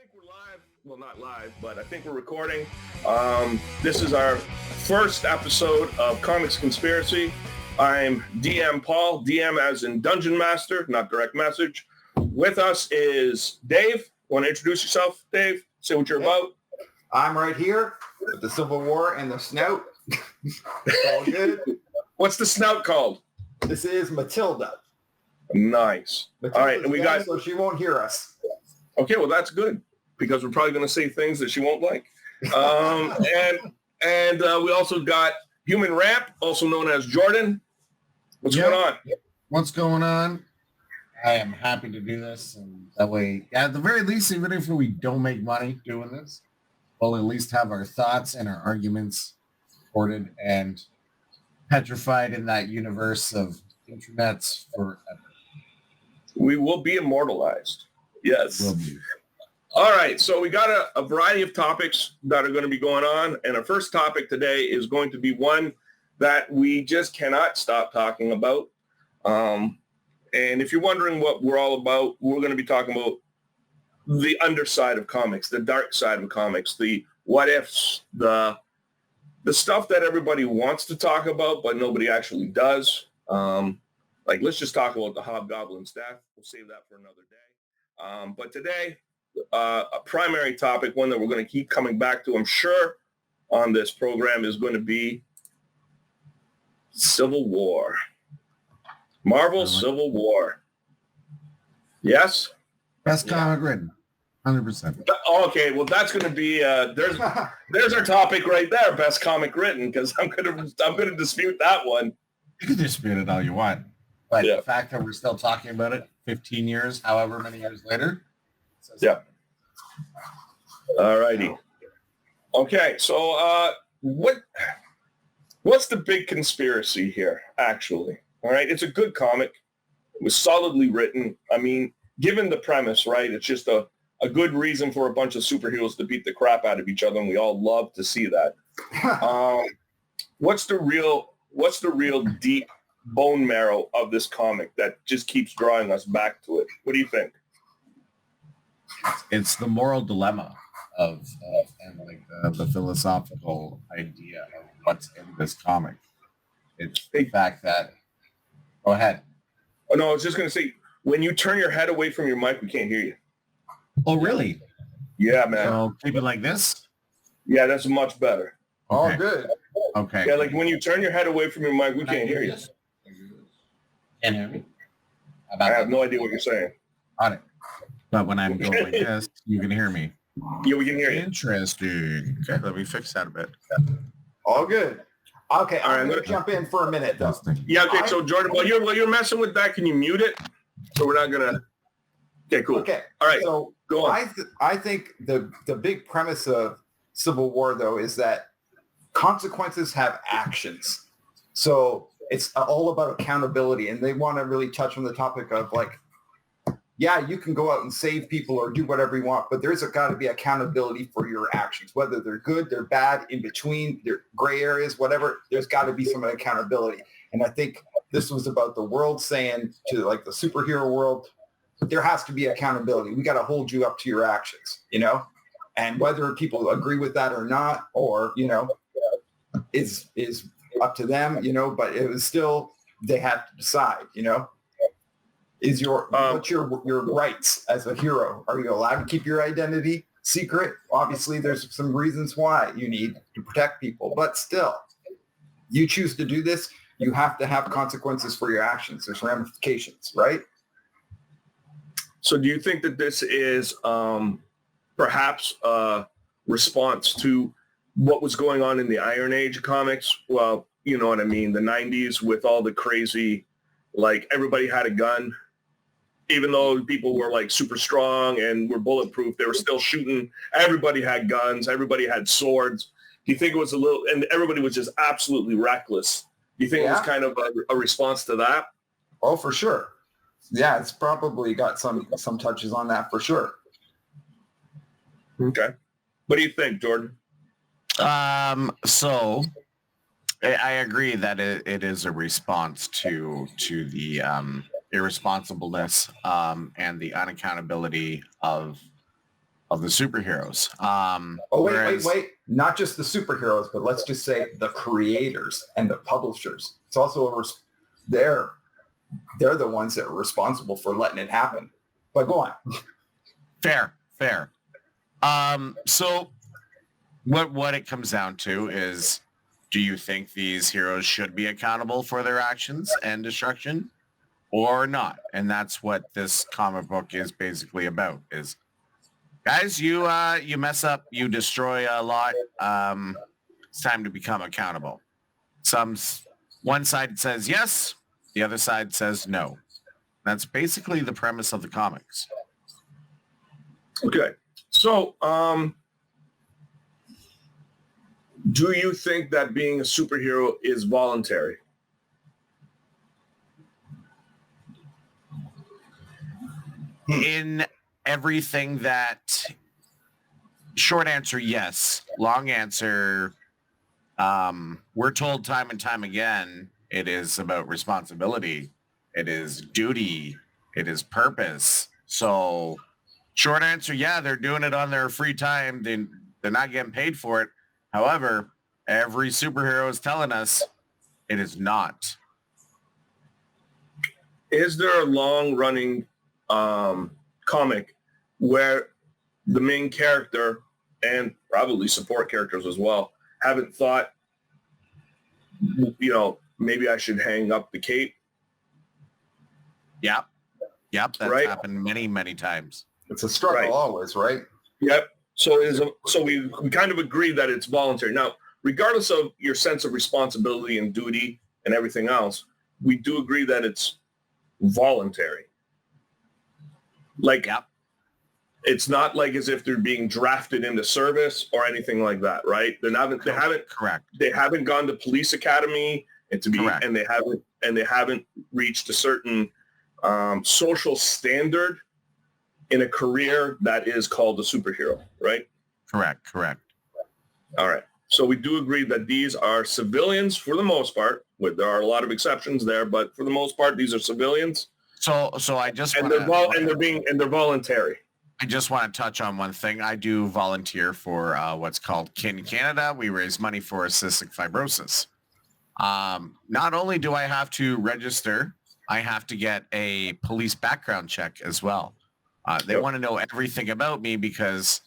think we're live. Well, not live, but I think we're recording. This is our first episode of Comics Conspiracy. I'm DM Paul, DM as in Dungeon Master, not direct message. With us is Dave. Want to introduce yourself, Dave? Say what you're about. I'm right here with the Civil War and the snout. All good. What's the snout called? This is Matilda. Nice. Matilda's All right, and we got... so she won't hear us. Okay, well, that's good, because we're probably going to say things that she won't like. And we also got Human Ramp, also known as Jordan. What's going on? What's going on? I am happy to do this, and that way, at the very least, even if we don't make money doing this, we'll at least have our thoughts and our arguments recorded and petrified in that universe of internets forever. We will be immortalized. Yes. Will be. All right, so we got a variety of topics that are going to be going on, and our first topic today is going to be one that we just cannot stop talking about. And if you're wondering what we're all about, we're going to be talking about the underside of comics, the dark side of comics, the what ifs, the stuff that everybody wants to talk about, but nobody actually does. Like, let's just talk about the Hobgoblin's death. We'll save that for another day. But today, a primary topic, one that we're going to keep coming back to, I'm sure, on this program is going to be Civil War. Marvel Civil War. Yes? Best comic written. 100%. Okay, well, that's going to be there's our topic right there, best comic written, because I'm gonna dispute that one. You can dispute it all you want, but the fact that we're still talking about it 15 years, however many years later. Yeah. All righty. Okay, so what's the big conspiracy here, actually? All right, it's a good comic. It was solidly written. I mean, given the premise, right, it's just a good reason for a bunch of superheroes to beat the crap out of each other, and we all love to see that. What's the real deep bone marrow of this comic that just keeps drawing us back to it? What do you think? It's the moral dilemma of and like the philosophical idea of what's in this comic. It's the fact that... Go ahead. Oh, no, I was just going to say, when you turn your head away from your mic, we can't hear you. Oh, really? Yeah, man. So keep it like this? Yeah, that's much better. All good. Okay. Yeah, like when you turn your head away from your mic, we can't hear you. Can you hear me? I have no idea what you're saying. On it. But when I'm going like this, you can hear me. Yeah, we can hear you. Interesting. Okay, let me fix that a bit. All good. Okay, All right, I'm going to jump in for a minute, though. Yeah, okay, so Jordan, while you're messing with that, can you mute it? So we're not going to... Okay, cool. Okay. All right, so go on. I think the big premise of Civil War, though, is that consequences have actions. So it's all about accountability, and they want to really touch on the topic of, like, yeah, you can go out and save people or do whatever you want, but there's got to be accountability for your actions, whether they're good, they're bad, in between, they're gray areas, whatever. There's got to be some accountability. And I think this was about the world saying to, like, the superhero world, there has to be accountability. We got to hold you up to your actions, you know? And whether people agree with that or not, or, you know, is up to them, you know, but it was still, they have to decide, you know? Is what's your rights as a hero? Are you allowed to keep your identity secret? Obviously, there's some reasons why you need to protect people, but still, you choose to do this, you have to have consequences for your actions. There's ramifications, right? So do you think that this is perhaps a response to what was going on in the Iron Age comics? Well, you know what I mean, the 90s with all the crazy, like, everybody had a gun. Even though people were, like, super strong and were bulletproof, they were still shooting. Everybody had guns. Everybody had swords. Do you think it was a little, and everybody was just absolutely reckless? Do you think it was kind of a response to that? Oh, for sure. Yeah, it's probably got some touches on that for sure. Okay. What do you think, Jordan? So I agree that it is a response to the irresponsibleness and the unaccountability of of the superheroes. Oh, Whereas- wait. Not just the superheroes, but let's just say the creators and the publishers. It's also they're the ones that are responsible for letting it happen. But go on. Fair. So what it comes down to is, do you think these heroes should be accountable for their actions and destruction or not? And that's what this comic book is basically about is, guys, you mess up, you destroy a lot. It's time to become accountable. One side says yes, the other side says no. That's basically the premise of the comics. Okay. So, do you think that being a superhero is voluntary? In everything that, short answer, yes. Long answer, we're told time and time again, it is about responsibility. It is duty. It is purpose. So short answer, yeah, they're doing it on their free time. They're not getting paid for it. However, every superhero is telling us it is not. Is there a long-running comic where the main character and probably support characters as well haven't thought, maybe I should hang up the cape? Yep. That's right? happened many, many times. It's a struggle Right. always, right? Yep. So we kind of agree that it's voluntary. Now, regardless of your sense of responsibility and duty and everything else, we do agree that it's voluntary. Like, Yep. it's not like as if they're being drafted into service or anything like that, right? They haven't Correct. gone to police academy Correct. and they haven't reached a certain social standard in a career that is called a superhero, right? Correct. All right. So we do agree that these are civilians for the most part. There are a lot of exceptions there, but for the most part, these are civilians, So I just and they're voluntary. I just want to touch on one thing. I do volunteer for what's called Kin Canada. We raise money for cystic fibrosis. Not only do I have to register, I have to get a police background check as well. They Yep. want to know everything about me because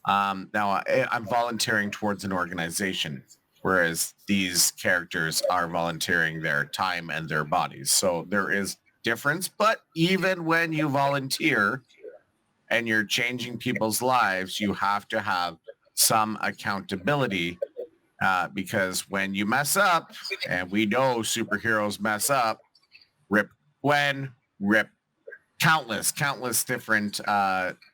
now I'm volunteering towards an organization, whereas these characters are volunteering their time and their bodies. So there is difference, but even when you volunteer and you're changing people's lives, you have to have some accountability because when you mess up, and we know superheroes mess up, rip Gwen, rip countless different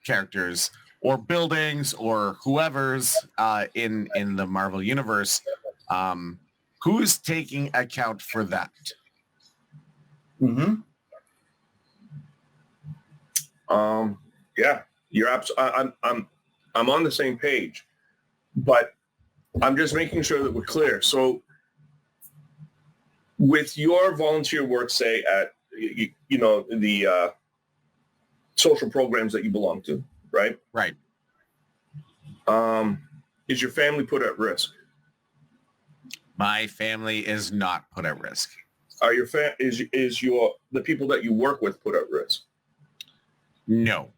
characters or buildings or whoever's in the Marvel universe, who's taking account for that? Mm-hmm. Yeah, you're absolutely. I'm on the same page, but I'm just making sure that we're clear. So, with your volunteer work, say at the social programs that you belong to, right? Right. Is your family put at risk? My family is not put at risk. Are your the people that you work with put at risk? No.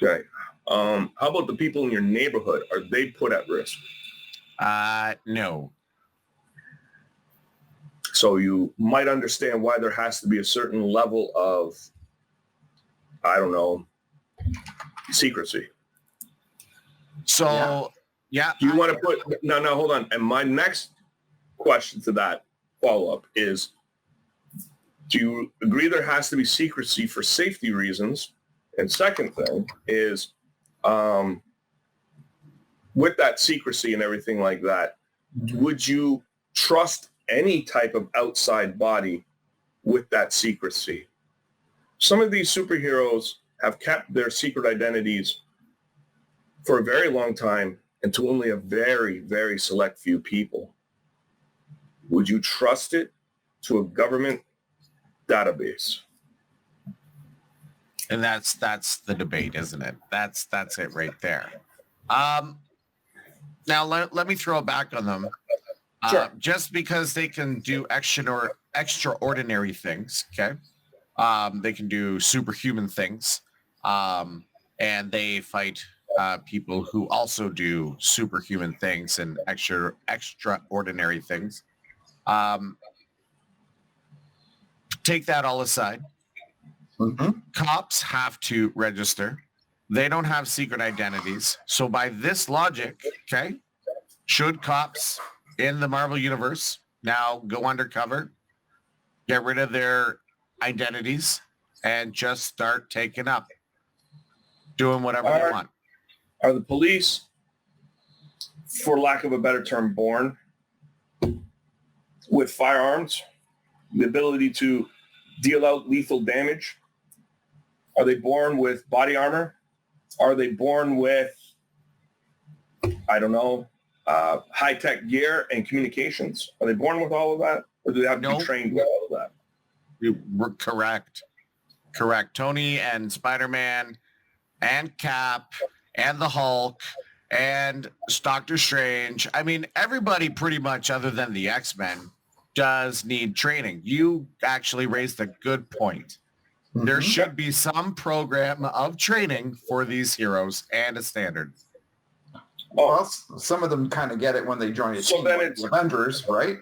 Okay. How about the people in your neighborhood? Are they put at risk? No. So you might understand why there has to be a certain level of, I don't know, secrecy. So, yeah. Do you want to put, no, hold on. And my next question to that follow-up is, do you agree there has to be secrecy for safety reasons? And second thing is, with that secrecy and everything like that, would you trust any type of outside body with that secrecy? Some of these superheroes have kept their secret identities for a very long time and to only a very, very select few people. Would you trust it to a government database? And that's the debate, isn't it? That's it right there. Now let me throw it back on them. Sure. Just because they can do extraordinary things, okay? They can do superhuman things, and they fight people who also do superhuman things and extraordinary things. Take that all aside. Mm-hmm. Cops have to register. They don't have secret identities. So by this logic, okay, should cops in the Marvel universe now go undercover, get rid of their identities, and just start taking up, doing whatever they want? Are the police, for lack of a better term, born with firearms, the ability to deal out lethal damage? Are they born with body armor? Are they born with, I don't know, high-tech gear and communications? Are they born with all of that? Or do they have to be trained with all of that? We're correct. Tony and Spider-Man and Cap and the Hulk and Doctor Strange. I mean, everybody pretty much other than the X-Men does need training. You actually raised a good point. Mm-hmm. There should be some program of training for these heroes and a standard. Well, some of them kind of get it when they join a team, like the Avengers, right?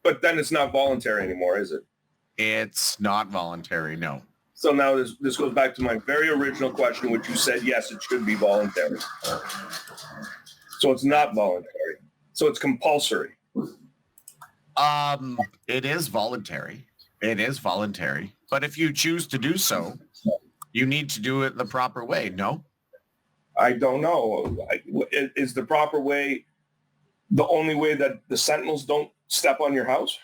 But then it's not voluntary anymore, is it? It's not voluntary, no. So now this goes back to my very original question, which you said, yes, it should be voluntary. So it's not voluntary. So it's compulsory. It is voluntary. But if you choose to do so, you need to do it the proper way, no? I don't know. Is the proper way the only way that the Sentinels don't step on your house?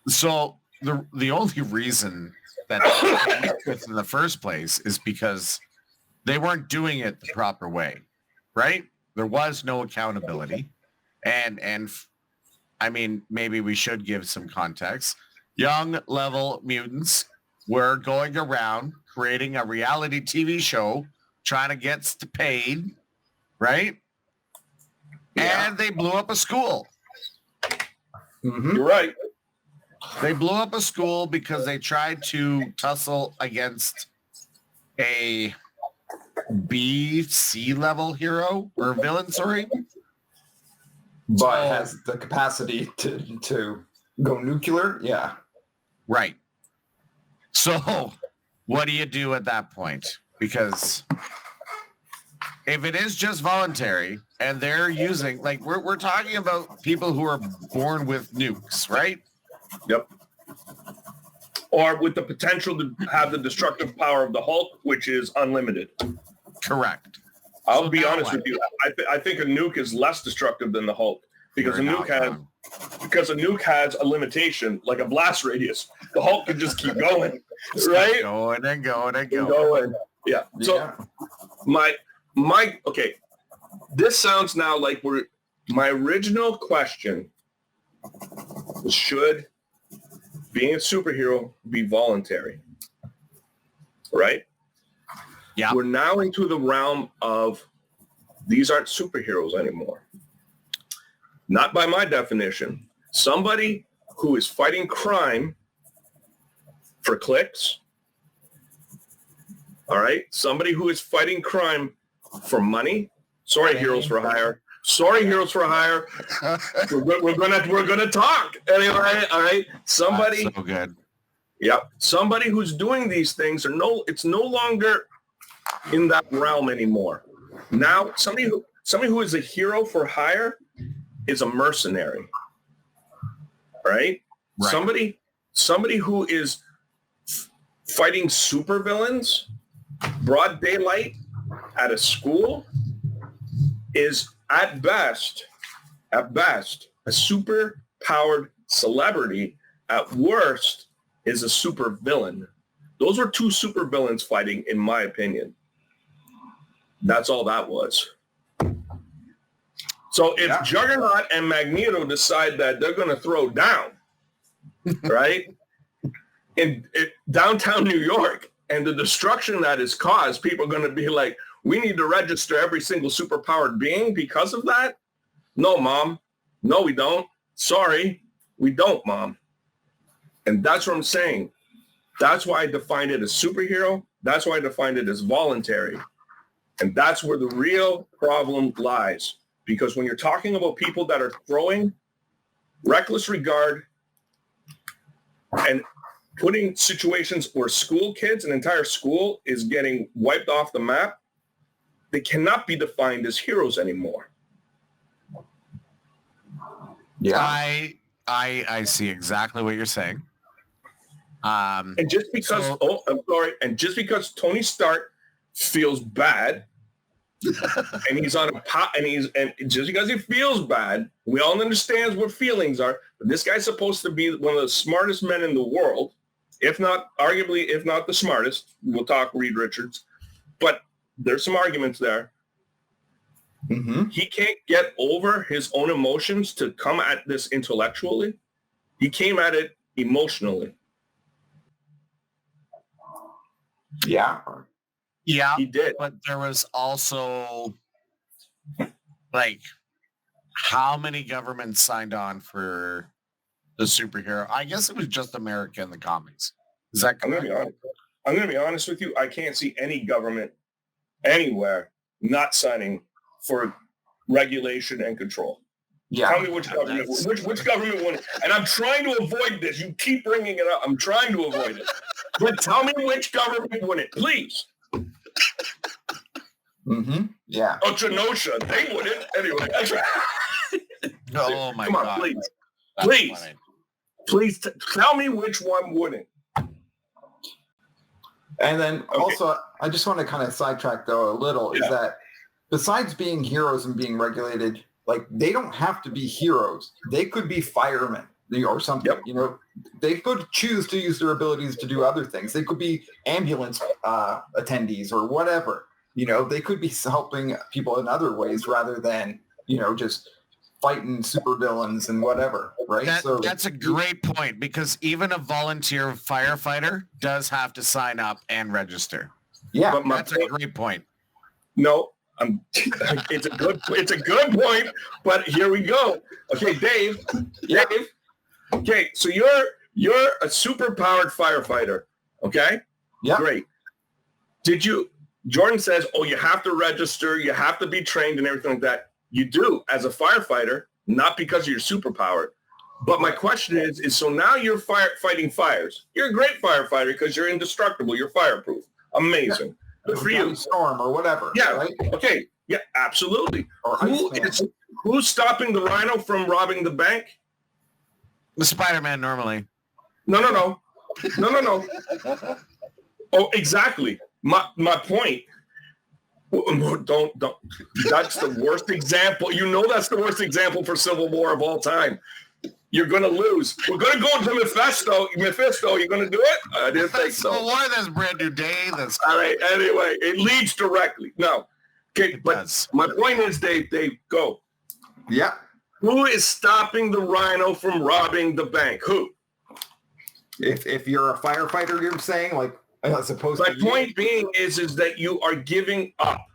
So the only reason that they came with in the first place is because they weren't doing it the proper way, right? There was no accountability. And I mean, maybe we should give some context. Young level mutants were going around creating a reality TV show, trying to get paid, right? Yeah. And they blew up a school. Mm-hmm. You're right. They blew up a school because they tried to tussle against a B, C level hero or villain, sorry. But has the capacity to go nuclear? Yeah. Right. So what do you do at that point? Because if it is just voluntary and they're using, like we're talking about people who are born with nukes, right? Yep. Or with the potential to have the destructive power of the Hulk, which is unlimited. Correct. I'll be honest with you. I think a nuke is less destructive than the Hulk because a nuke has a limitation, like a blast radius. The Hulk can just keep going, right? Going and going and going. Yeah. So okay. This sounds now like my original question was, should being a superhero be voluntary? Right? Yeah. We're now into the realm of these aren't superheroes anymore. Not by my definition. Somebody who is fighting crime for clicks. All right. Somebody who is fighting crime for money. Sorry, Heroes for Hire. Sorry, Heroes for Hire. We're gonna talk anyway. All right. Somebody. That's so good. Yeah. Somebody who's doing these things it's no longer in that realm anymore. Now, somebody who is a hero for hire is a mercenary. Right? Somebody who is fighting supervillains, broad daylight at a school is at best a super powered celebrity. At worst is a super villain. Those were two super villains fighting, in my opinion. That's all that was. So if Juggernaut and Magneto decide that they're going to throw down, right, in downtown New York, and the destruction that is caused, people are going to be like, we need to register every single superpowered being because of that? No, Mom. No, we don't. Sorry, we don't, Mom. And that's what I'm saying. That's why I defined it as superhero. That's why I defined it as voluntary. And that's where the real problem lies. Because when you're talking about people that are throwing reckless regard and putting situations where school kids, an entire school is getting wiped off the map, they cannot be defined as heroes anymore. Yeah. I see exactly what you're saying. And just because, and just because Tony Stark feels bad, and he's on a pot, and just because he feels bad, we all understand what feelings are. But this guy's supposed to be one of the smartest men in the world, if not arguably, if not the smartest. We'll talk Reed Richards, but there's some arguments there. Mm-hmm. He can't get over his own emotions to come at this intellectually. He came at it emotionally. Yeah. Yeah, He did. but there was also like how many governments signed on for the superhero? I guess it was just America in the comics. Is that correct? I'm going to be honest with you. I can't see any government anywhere not signing for regulation and control. Yeah. Tell me which government, which government won it. And I'm trying to avoid this. You keep bringing it up. I'm trying to avoid it. But tell me which government won it, please. Mm-hmm. Yeah. Oh, Genosha. They wouldn't. Anyway, that's right. Oh my Come on, God. please. That's Please. funny. Please tell me which one wouldn't. And then also, I just want to kind of sidetrack though a little, is that besides being heroes and being regulated, like they don't have to be heroes. They could be firemen or something. Yep. You know, they could choose to use their abilities to do other things. They could be ambulance attendees or whatever. You know, they could be helping people in other ways rather than, you know, just fighting supervillains and whatever, right? That's a great point, because even a volunteer firefighter does have to sign up and register. Yeah, But That's a great point. No, it's a good point, but here we go. Okay, Dave. Okay, so you're a super powered firefighter. Okay? Yeah. Great. Jordan says, oh, you have to register, you have to be trained and everything like that. You do as a firefighter, not because you're superpowered. But my question is so now you're fighting fires. You're a great firefighter because you're indestructible. You're fireproof. Amazing. Yeah. Good for you. Storm or whatever. Yeah. Right? Okay. Yeah, absolutely. Or Who's stopping the Rhino from robbing the bank? The Spider-Man normally. No. Oh, exactly. My point. Don't. That's the worst example. You know that's the worst example for Civil War of all time. You're going to lose. We're going to go into Mephisto. You're going to do it? I didn't think so. Civil War, that's Brand New Day. That's all right. Anyway, it leads directly. No. Okay, It but does. my point is, Dave, go. Yeah. Who is stopping the Rhino from robbing the bank? Who? If you're a firefighter, you're saying, like, as opposed My to point being is that you are giving up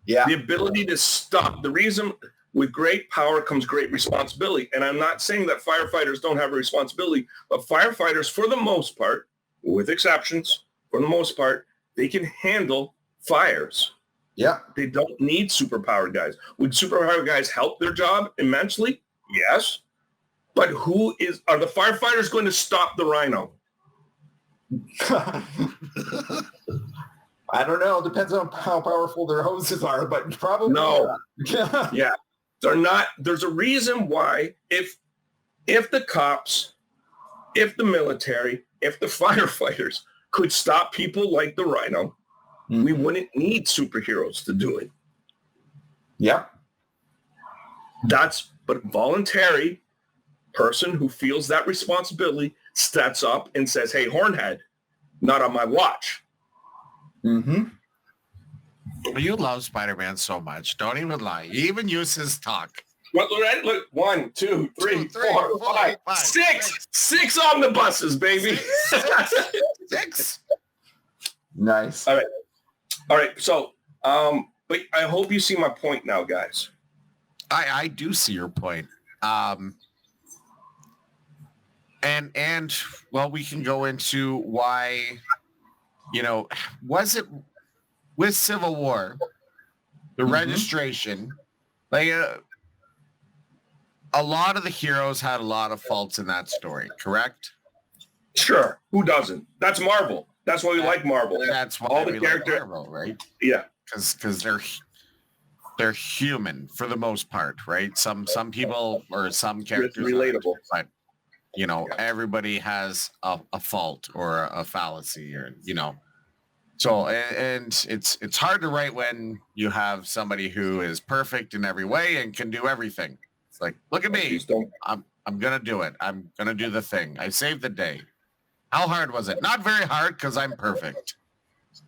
yeah. the ability to stop. The reason with great power comes great responsibility. And I'm not saying that firefighters don't have a responsibility, but firefighters, for the most part, with exceptions, for the most part, they can handle fires. Yeah. They don't need superpowered guys. Would superpowered guys help their job immensely? Yes. But are the firefighters going to stop the Rhino? I don't know. Depends on how powerful their hoses are, but probably No. Yeah. Yeah. They're not. There's a reason why if the cops, if the military, if the firefighters could stop people like the Rhino, we wouldn't need superheroes to do it. Yeah. But voluntary person who feels that responsibility steps up and says, hey, Hornhead, not on my watch. Mm-hmm. You love Spider-Man so much. Don't even lie. You even use his talk. Look, 1, 2, 3, 4, 5, 6. 6 on the buses, baby. Six. Nice. All right. So, but I hope you see my point now, guys. I do see your point. And well, we can go into why, was it with Civil War, the registration, like a lot of the heroes had a lot of faults in that story, correct? Sure. Who doesn't? That's Marvel. That's why we like Marvel. That's why all the we characters, like Marvel, right? Yeah. Because they're human for the most part, right? Some people or some characters relatable, but everybody has a fault or a fallacy, or So and it's hard to write when you have somebody who is perfect in every way and can do everything. It's like, look at me, I'm gonna do it. I'm gonna do the thing. I saved the day. How hard was it? Not very hard because I'm perfect.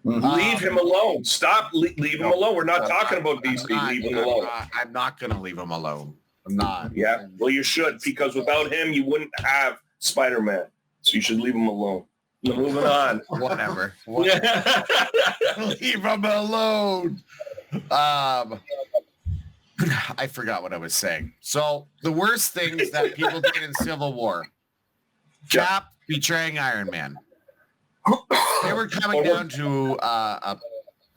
Leave him alone. Stop. Leave him alone. We're not talking about DC. Leave him alone. I'm not going to leave him alone. I'm not. Yeah. Well, you should, because without him, you wouldn't have Spider-Man. So you should leave him alone. Moving on. Whatever. Leave him alone. I forgot what I was saying. So the worst things that people did in Civil War. Cap betraying Iron Man. They were coming down to a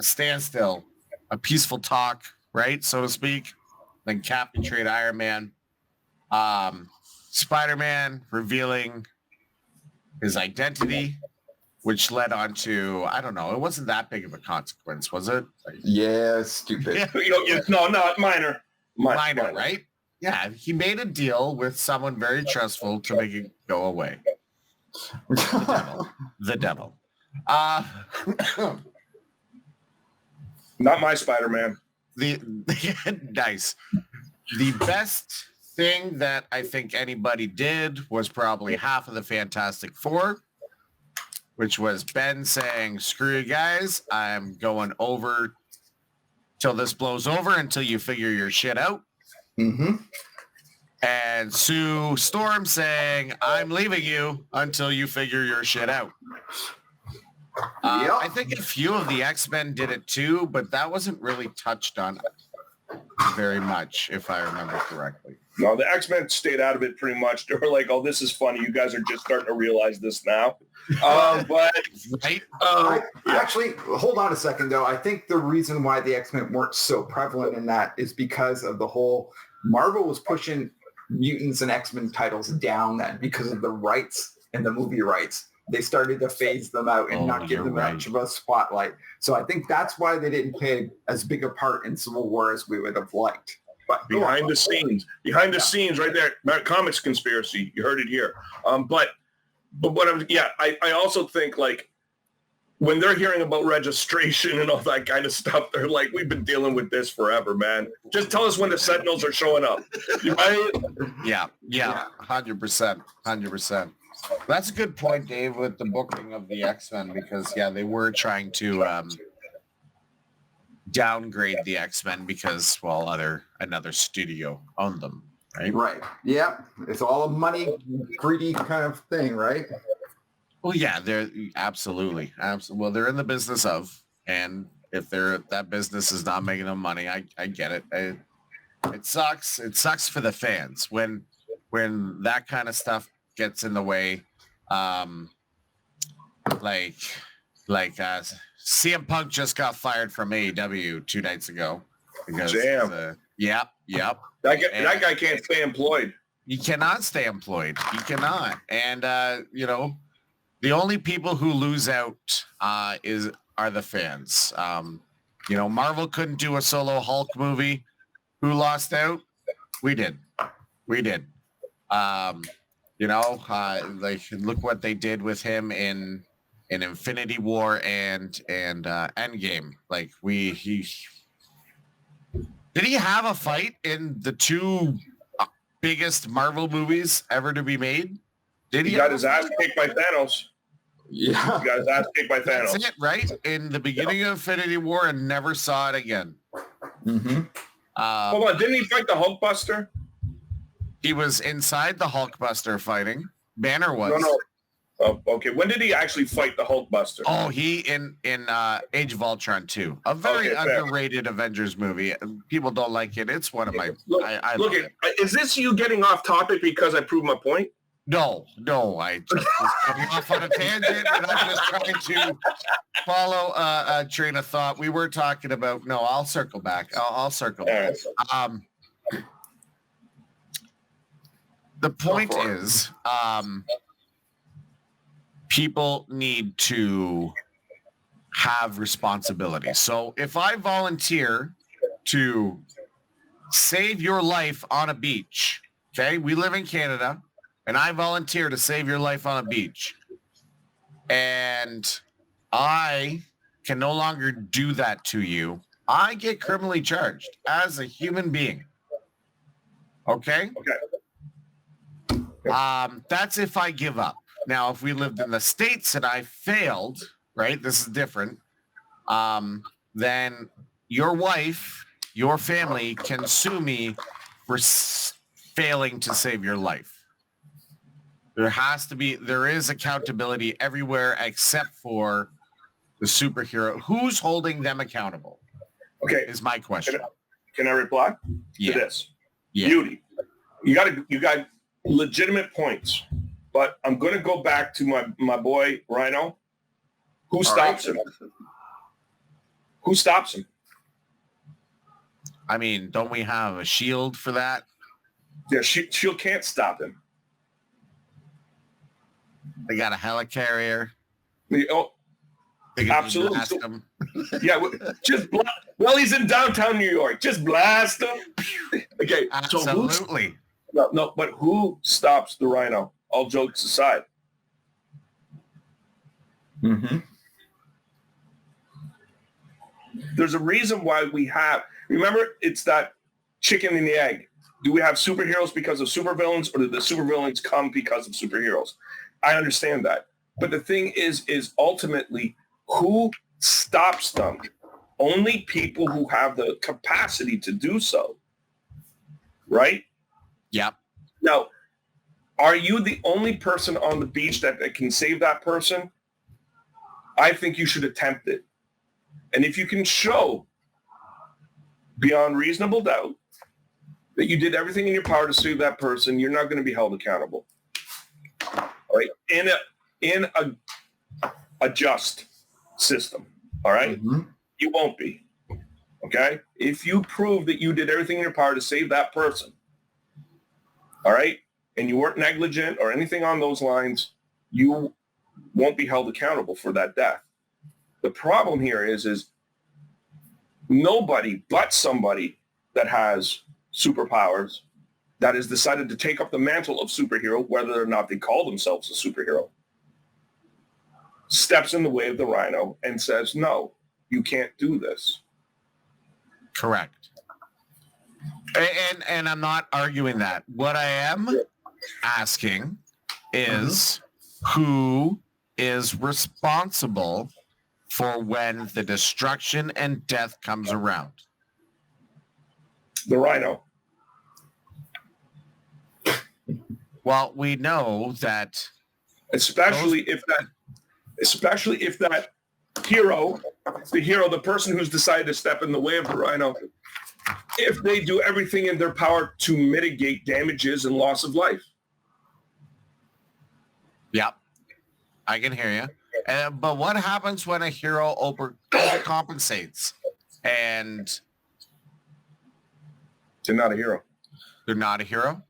standstill, a peaceful talk, right, so to speak. Then Cap betrayed Iron Man. Spider-Man revealing his identity, which led on to, I don't know, it wasn't that big of a consequence, was it? Yeah, stupid. No, not minor. Minor, right? Yeah, he made a deal with someone very trustful to make it go away. The devil. Not my Spider-Man. Nice. The best thing that I think anybody did was probably half of the Fantastic Four, which was Ben saying, screw you guys, I'm going over till this blows over, until you figure your shit out. Mm-hmm. And Sue Storm saying, I'm leaving you until you figure your shit out. I think a few of the X-Men did it too, but that wasn't really touched on very much, if I remember correctly. No, the X-Men stayed out of it pretty much. They were like, oh, this is funny. You guys are just starting to realize this now. But right? Actually, hold on a second, though. I think the reason why the X-Men weren't so prevalent in that is because of the whole Marvel was pushing mutants and X-Men titles down then because of the rights and the movie rights. They started to phase them out and not give them much of a spotlight. So I think that's why they didn't play as big a part in Civil War as we would have liked. But behind the scenes right there, comics conspiracy, you heard it here. But what I also think, like, when they're hearing about registration and all that kind of stuff, they're like, we've been dealing with this forever, man. Just tell us when the Sentinels are showing up. Right? Yeah, 100%. That's a good point, Dave, with the booking of the X-Men, because, they were trying to downgrade the X-Men because, another studio owned them, right? Right. Yeah. It's all a money greedy kind of thing, right? Well, yeah, they're absolutely. Well, they're in the business of, and if that business is not making them money, I get it. It sucks. It sucks for the fans when that kind of stuff gets in the way. CM Punk just got fired from AEW 2 nights ago because yep. That guy can't stay employed. He cannot stay employed. He cannot. And the only people who lose out are the fans. Marvel couldn't do a solo Hulk movie. Who lost out? We did. Look what they did with him in Infinity War and Endgame. Like, did he have a fight in the 2 biggest Marvel movies ever to be made? Did he got his ass kicked by Thanos. Yeah. He got his ass kicked by Thanos. That's it, right? In the beginning of Infinity War, and never saw it again. Mm-hmm. Hold on, didn't he fight the Hulkbuster? He was inside the Hulkbuster fighting. Banner was. No. Oh, okay. When did he actually fight the Hulkbuster? Oh, he in Age of Ultron 2, a very Okay, fair. underrated Avengers movie. People don't like it. It's one of my. Look, I look love at, it. is this you getting off topic because I proved my point? No, I just was coming off on a tangent, and I'm just trying to follow a train of thought. We were talking about. No, I'll circle back. I'll circle back. The point is, people need to have responsibility. So if I volunteer to save your life on a beach, okay, we live in Canada, and I volunteer to save your life on a beach, and I can no longer do that to you, I get criminally charged as a human being. Okay? That's if I give up. Now, if we lived in the States and I failed, right, this is different, then your wife, your family can sue me for failing to save your life. There is accountability everywhere except for the superhero. Who's holding them accountable? Okay. Is my question. Can I reply Yeah. to this? Yeah. Beauty. You got legitimate points, but I'm going to go back to my boy Rhino. Who stops him? Who stops him? I mean, don't we have a shield for that? Yeah, Shield can't stop him. They got a helicarrier. Oh, They can absolutely. blast them. yeah, well, he's in downtown New York. Just blast him. Okay, Absolutely. so no, but who stops the Rhino? All jokes aside. Mm-hmm. There's a reason why we have, remember, it's that chicken and the egg. Do we have superheroes because of supervillains, or did the supervillains come because of superheroes? I understand that. But the thing is ultimately, who stops them? Only people who have the capacity to do so. Right? Yep. Now, are you the only person on the beach that can save that person? I think you should attempt it. And if you can show beyond reasonable doubt that you did everything in your power to save that person, you're not going to be held accountable. All right? In a just system. All right? Mm-hmm. You won't be. Okay? If you prove that you did everything in your power to save that person, all right, and you weren't negligent or anything on those lines, you won't be held accountable for that death. The problem here is nobody but somebody that has superpowers that has decided to take up the mantle of superhero, whether or not they call themselves a superhero, steps in the way of the Rhino and says, no, you can't do this. Correct. And I'm not arguing that. What I am asking is who is responsible for when the destruction and death comes around? The Rhino. Well, we know that Especially if that hero, the person who's decided to step in the way of the Rhino, if they do everything in their power to mitigate damages and loss of life. Yep, I can hear you. But what happens when a hero overcompensates and They're not a hero. they're not a hero?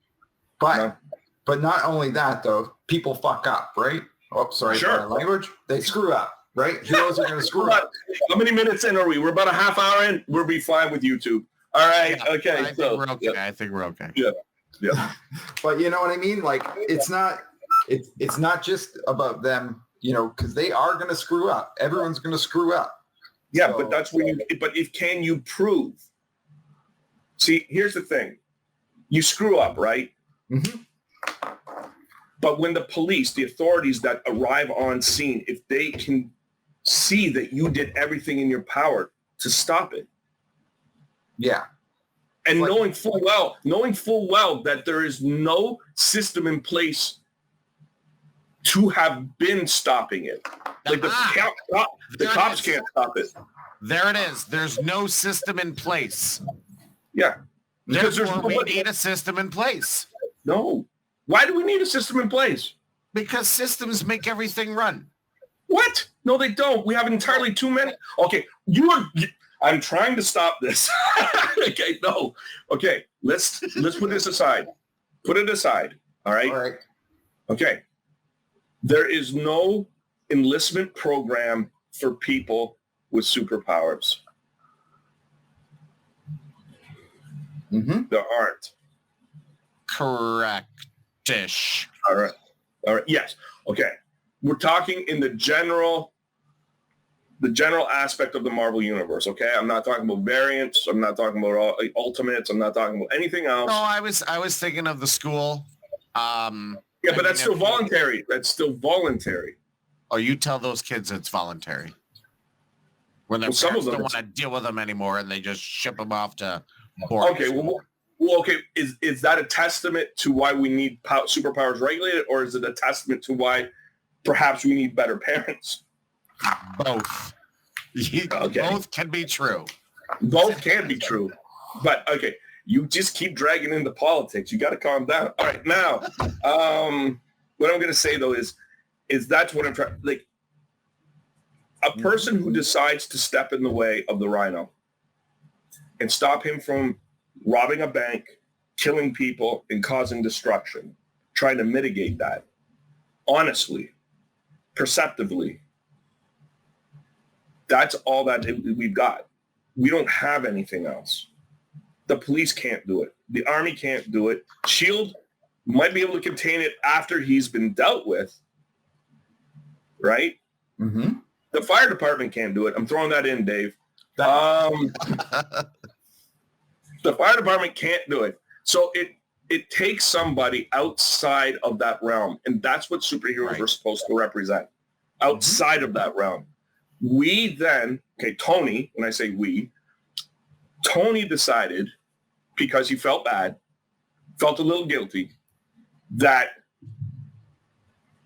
But not only that, though, people fuck up, right? Oh, sorry Sure. for my language. They screw up, right? Heroes are going to screw up. How many minutes in are we? We're about a half hour in. We'll be fine with YouTube. All right. Yeah, Okay. I think we're okay. I think we're okay. Yeah. But you know what I mean? Like, it's not just about them, because they are going to screw up. Everyone's going to screw up. Yeah, So- but that's where can you prove? See, here's the thing. You screw up, right? Mm-hmm. But when the police, the authorities that arrive on scene, if they can see that you did everything in your power to stop it, Yeah. and Like- knowing full well that there is no system in place to have been stopping it. Like the cops can't stop it. There it is. There's no system in place. Yeah. Because Therefore, we need a system in place. No. Why do we need a system in place? Because systems make everything run. What? No, they don't. We have entirely too many. Okay, I'm trying to stop this. Okay, no. Okay, let's put this aside. Put it aside. All right. All right. Okay. There is no enlistment program for people with superpowers. Mm-hmm. There aren't. Correct-ish. All right. Yes. Okay. We're talking in the general aspect of the Marvel universe. Okay. I'm not talking about variants. I'm not talking about ultimates. I'm not talking about anything else. No, I was thinking of the school. Yeah, but that's still voluntary. That's still voluntary. Oh, you tell those kids it's voluntary. When their Some of parents them don't want to deal with them anymore and they just ship them off to boarding Okay, school. well, okay. Is that a testament to why we need superpowers regulated, or is it a testament to why perhaps we need better parents? Both. Okay. Both can be true. Both can be true, but okay, you just keep dragging into politics. You got to calm down. All right, now, what I'm going to say though is that's what I'm trying. Like, a person who decides to step in the way of the Rhino and stop him from robbing a bank, killing people, and causing destruction, trying to mitigate that, honestly, perceptively, that's all that we've got. We don't have anything else. The police can't do it. The army can't do it. SHIELD might be able to contain it after he's been dealt with, right? Mm-hmm. The fire department can't do it. I'm throwing that in, Dave. The fire department can't do it. So it takes somebody outside of that realm. And that's what superheroes are supposed to represent. Outside of that realm. We then, Tony, when I say we, Tony decided, because he felt bad, felt a little guilty, that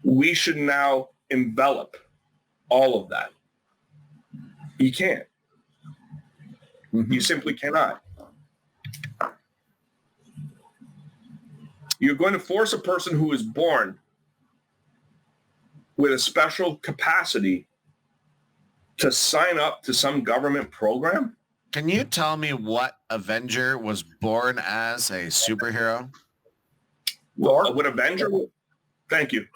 we should now envelop all of that. You can't. Mm-hmm. You simply cannot. You're going to force a person who is born with a special capacity to sign up to some government program? Can you tell me what Avenger was born as a superhero? Thor? What Avenger? Thank you.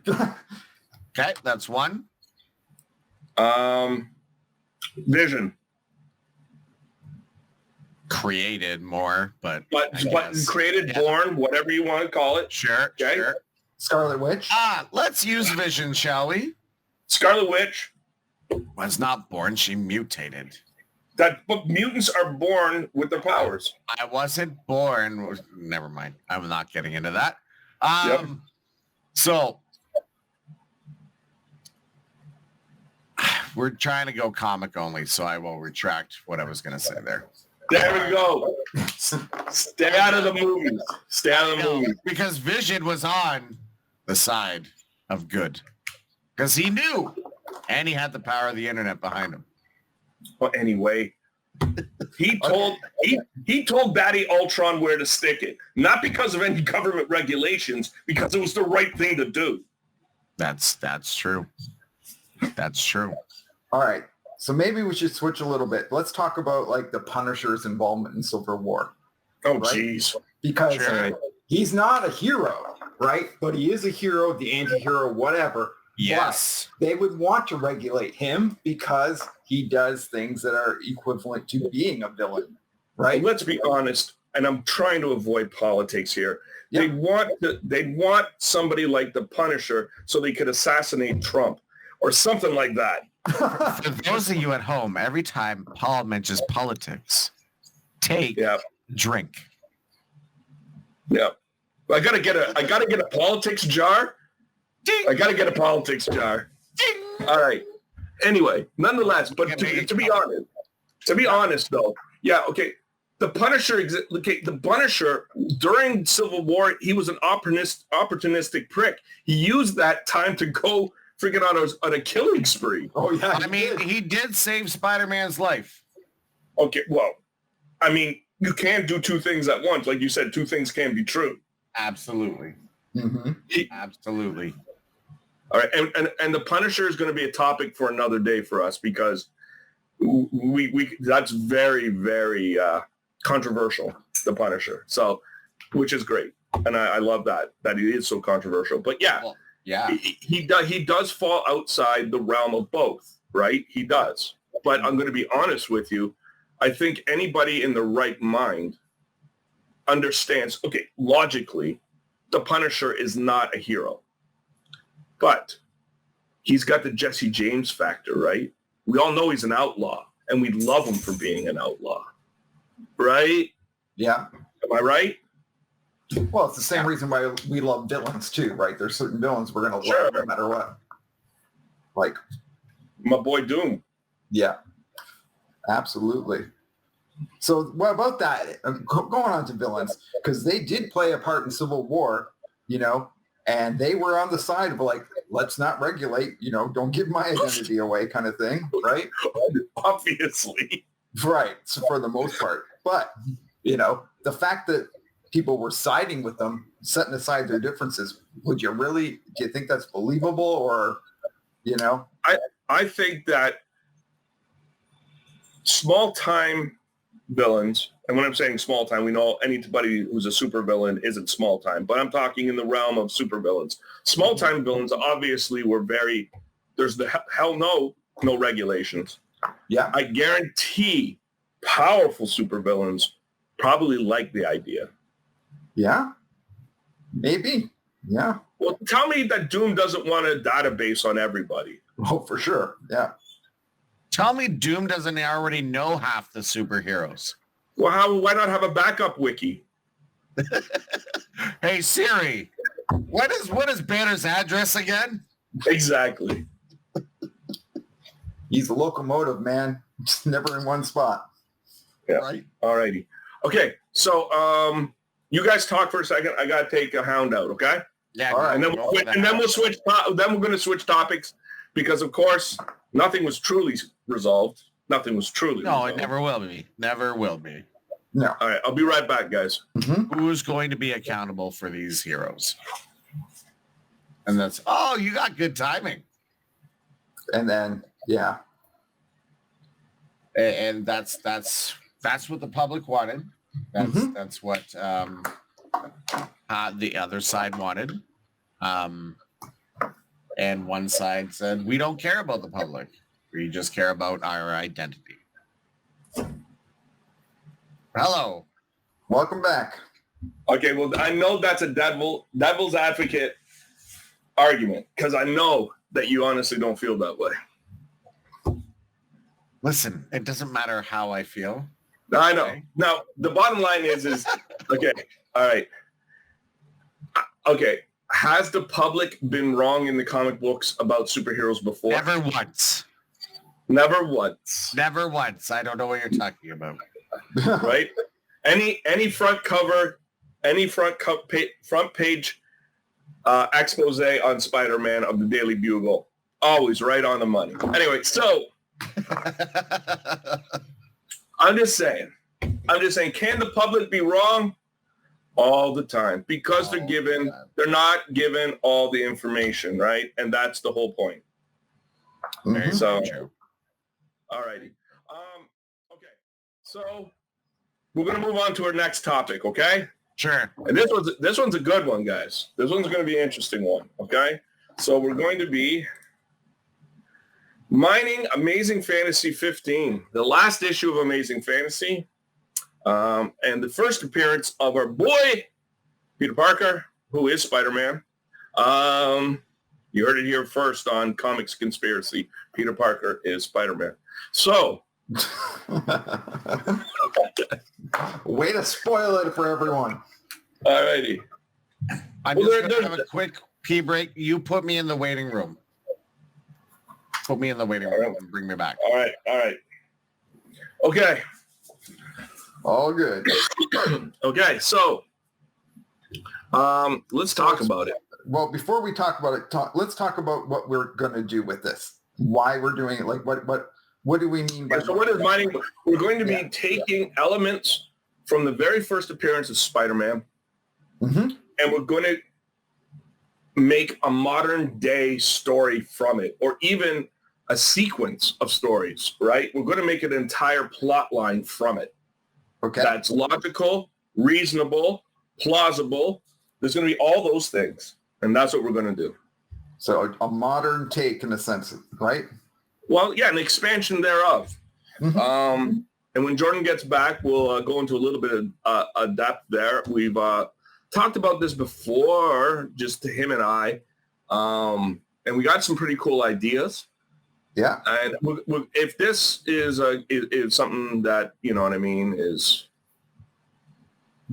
Okay, that's one. Vision. Created more, but Created, born, whatever you want to call it. Sure, Okay. sure. Scarlet Witch. Let's use Vision, shall we? Scarlet Witch. Was not born, she mutated. But mutants are born with their powers. I wasn't born. Never mind. I'm not getting into that. Yep. So we're trying to go comic only, so I will retract what I was going to say there. There we go. Stay out of the movies. Stay out of the movies. Because Vision was on the side of good. Because he knew. And he had the power of the internet behind him. Well, anyway, he told Batty Ultron where to stick it. Not because of any government regulations, because it was the right thing to do. That's true. That's true. All right. So maybe we should switch a little bit. Let's talk about like the Punisher's involvement in Civil War. Oh, Right? jeez. Because Sure. he's not a hero, right? But he is a hero, the anti-hero, whatever. Yes. But they would want to regulate him because he does things that are equivalent to being a villain, right? Let's be honest, and I'm trying to avoid politics here. Yeah. They want somebody like the Punisher so they could assassinate Trump or something like that. For those of you at home, every time Paul mentions politics, take Yeah. a drink. Yeah. I gotta get a politics jar. Ding, I gotta get a politics jar. ding. All right. Anyway, nonetheless, but to be honest though, yeah, okay. the Punisher during Civil War, he was an opportunistic prick. He used that time to go freaking on a killing spree. Oh yeah. I mean, he did save Spider-Man's life. Okay, well, I mean, you can't do two things at once. Like you said, two things can be true. Absolutely. Mhm. Absolutely. All right, and the Punisher is going to be a topic for another day for us because we that's very, very controversial, the Punisher. So, which is great, and I love that he is so controversial. But yeah, Well, yeah. he does fall outside the realm of both, right? He does. But I'm going to be honest with you. I think anybody in the right mind understands, okay, logically, the Punisher is not a hero. But he's got the Jesse James factor, right? We all know he's an outlaw, and we love him for being an outlaw, right? Yeah. Am I right? Well, it's the same reason why we love villains too, right? There's certain villains we're going to Sure. love no matter what. Like, My boy Doom. yeah, absolutely. So what about that? Going on to villains, because they did play a part in Civil War, and they were on the side of like, let's not regulate, don't give my identity away kind of thing, right? Obviously. Right. So for the most part. But, the fact that people were siding with them, setting aside their differences, do you think that's believable or, I think that small-time villains, and when I'm saying small-time, we know anybody who's a supervillain isn't small-time, but I'm talking in the realm of supervillains. Small-time villains obviously were there's the hell no regulations. yeah. I guarantee powerful supervillains probably like the idea. Yeah. Maybe. Yeah. Well, tell me that Doom doesn't want a database on everybody. Oh, for sure. Yeah. Tell me Doom doesn't already know half the superheroes. Well, why not have a backup wiki? Hey Siri, what is Banner's address again? Exactly. He's a locomotive, man. Just never in one spot. Yeah. Right? All righty. Okay. So you guys talk for a second. I got to take a hound out, okay? Yeah. All right. And then we'll switch. Then we're going to switch topics because, of course, nothing was truly resolved. Nothing was truly No, resolved. it never will be. Never will be. No. All right. I'll be right back, guys. Mm-hmm. Who's going to be accountable for these heroes? And that's, you got good timing. And then, yeah. And that's what the public wanted. That's what the other side wanted. And one side said, we don't care about the public. We just care about our identity. Hello. Welcome back. Okay. Well, I know that's a devil's advocate argument because I know that you honestly don't feel that way. Listen, it doesn't matter how I feel. I know. Okay. Now, the bottom line is okay. All right. Okay. Has the public been wrong in the comic books about superheroes before? Never once. Never once. Never once. I don't know what you're talking about. Right? Any front cover, front page expose on Spider-Man of the Daily Bugle, always right on the money. Anyway, so I'm just saying, can the public be wrong? All the time because they're not given all the information, right? And that's the whole point. Mhm. So, True. all righty. Okay. So we're going to move on to our next topic, okay? Sure. And this one's a good one, guys. This one's going to be an interesting one, okay? So we're going to be mining Amazing Fantasy 15, the last issue of Amazing Fantasy. And the first appearance of our boy, Peter Parker, who is Spider-Man. You heard it here first on Comics Conspiracy. Peter Parker is Spider-Man. So, Way to spoil it for everyone. all righty. I'm Well, just going to have a quick pee break. You put me in the waiting room. Put me in the waiting room and bring me back. All right. Okay. All good. Okay, so let's talk about it. Well, before we talk about it, let's talk about what we're going to do with this. Why we're doing it. Like, what do we mean by? So what is mining? We're going to be taking elements from the very first appearance of Spider-Man, Mhm. and we're going to make a modern day story from it, or even a sequence of stories, right? We're going to make an entire plot line from it. Okay. That's logical, reasonable, plausible. There's going to be all those things, and that's what we're going to do. So a modern take in a sense, right? Well, yeah, an expansion thereof. Mhm. And when Jordan gets back, we'll go into a little bit of depth there. We've talked about this before, just him and I, and we got some pretty cool ideas. Yeah. And if this is something that, you know what I mean, is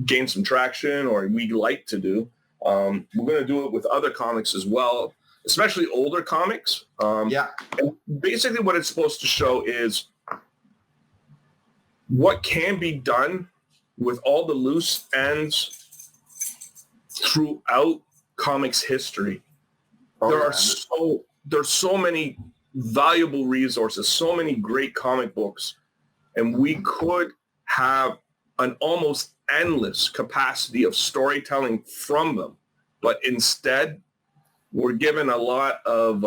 gain some traction or we like to do, we're going to do it with other comics as well, especially older comics. Yeah. And basically what it's supposed to show is what can be done with all the loose ends throughout comics history. There's so many valuable resources, so many great comic books, and we could have an almost endless capacity of storytelling from them. But instead, we're given a lot of,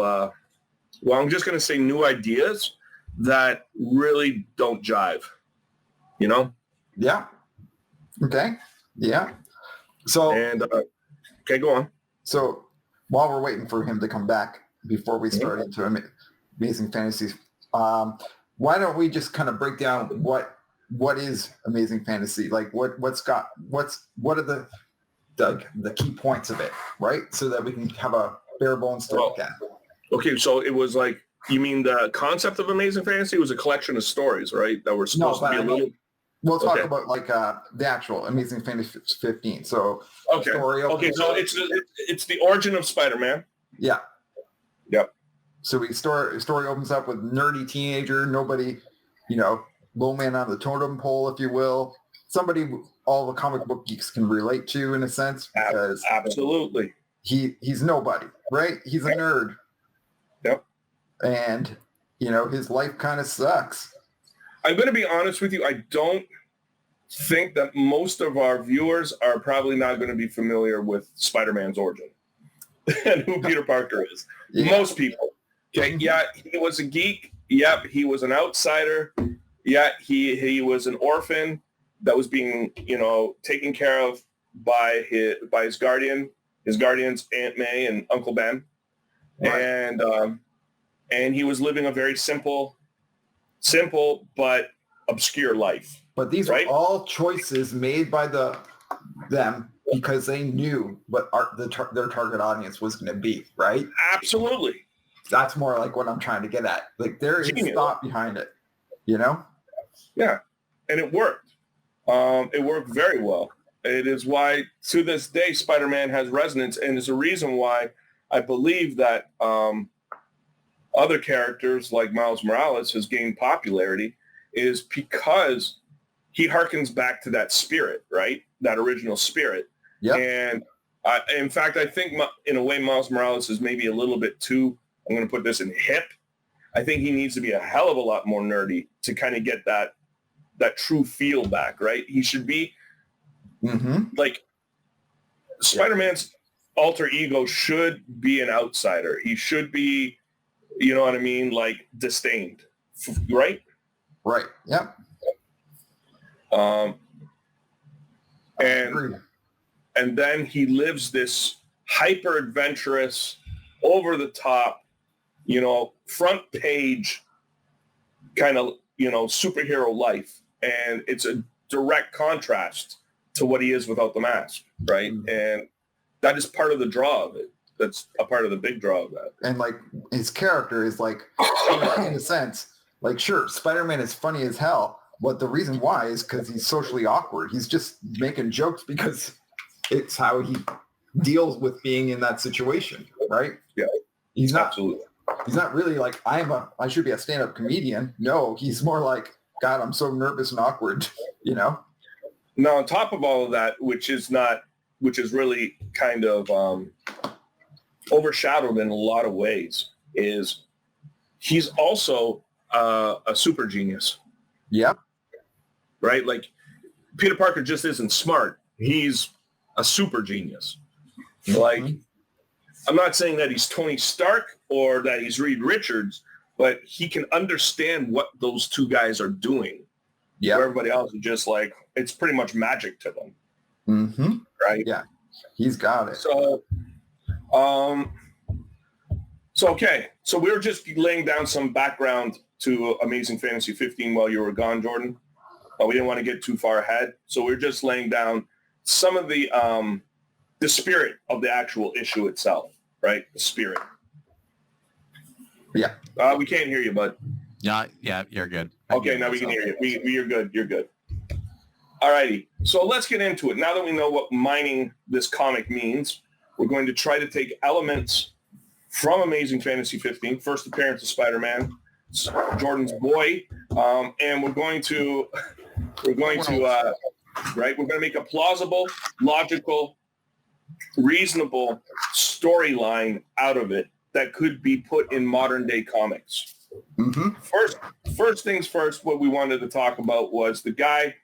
I'm just going to say new ideas that really don't jive, you know? Yeah. Okay. Yeah. So, And, okay, go on. so while we're waiting for him to come back before we start into Amazing Fantasy, why don't we just kind of break down what is Amazing Fantasy? Like what are the key points of it, right? So that we can have a bare bones to look at. Okay, so it was like, you mean the concept of Amazing Fantasy was a collection of stories, right? That were supposed to be a little... We'll talk about like the actual Amazing Fantasy 15. So story. Okay, so it's the origin of Spider-Man. Yeah. Yep. So story opens up with nerdy teenager, nobody, low man on the totem pole, if you will. Somebody all the comic book geeks can relate to in a sense. Because absolutely. He's nobody, right? He's a nerd. Yep. And, his life kind of sucks. I'm going to be honest with you. I don't think that most of our viewers are probably not going to be familiar with Spider-Man's origin and who Peter Parker is. Yeah. Most people. Okay. Yeah, he was a geek. Yep. He was an outsider. Yeah, he was an orphan that was being, taken care of by his guardians, Aunt May and Uncle Ben. Right. And he was living a very simple but obscure life. But these are all choices made by them because they knew what their target audience was going to be, right? Absolutely. That's more like what I'm trying to get at. Like there is thought behind it, Yeah, and it worked. It worked very well. It is why to this day Spider-Man has resonance, and is a reason why I believe that other characters like Miles Morales has gained popularity is because he harkens back to that spirit, right? That original spirit. Yeah. And in fact, I think in a way Miles Morales is maybe a little bit too, I'm going to put this in hip. I think he needs to be a hell of a lot more nerdy to kind of get that true feel back, right? He should be like Spider-Man's alter ego should be an outsider. He should be, you know what I mean? Like disdained, right? Right. Yep. And then he lives this hyper adventurous, over the top, front page kind of, superhero life. And it's a direct contrast to what he is without the mask, right? And that is part of the draw of it. That's a part of the big draw of that. And like his character is like, in a sense, like, sure, Spider-Man is funny as hell. But the reason why is because he's socially awkward. He's just making jokes because it's how he deals with being in that situation, right? Yeah, he's not. Absolutely. He's not really like I should be a stand-up comedian. No, he's more like, God, I'm so nervous and awkward. Now, on top of all of that, which is really kind of overshadowed in a lot of ways, is he's also a super genius, Yep. right? Like Peter Parker just isn't smart. He's a super genius. Like, I'm not saying that he's Tony Stark or that he's Reed Richards, but he can understand what those two guys are doing. Yeah. Where everybody else is just like, it's pretty much magic to them. Mm-hmm. Right? Yeah. He's got it. So, okay. So we were just laying down some background to Amazing Fantasy 15 while you were gone, Jordan. We didn't want to get too far ahead. So we're just laying down some of the spirit of the actual issue itself, right? The spirit. Yeah. We can't hear you, bud. Yeah, you're good. Okay, now we can hear you. You're good. You're good. All righty. So let's get into it. Now that we know what mining this comic means, we're going to try to take elements from Amazing Fantasy 15, first appearance of Spider-Man, Jordan's boy, and we're going to make a plausible, logical, reasonable storyline out of it that could be put in modern day comics. Mm-hmm. First things first, what we wanted to talk about was the guy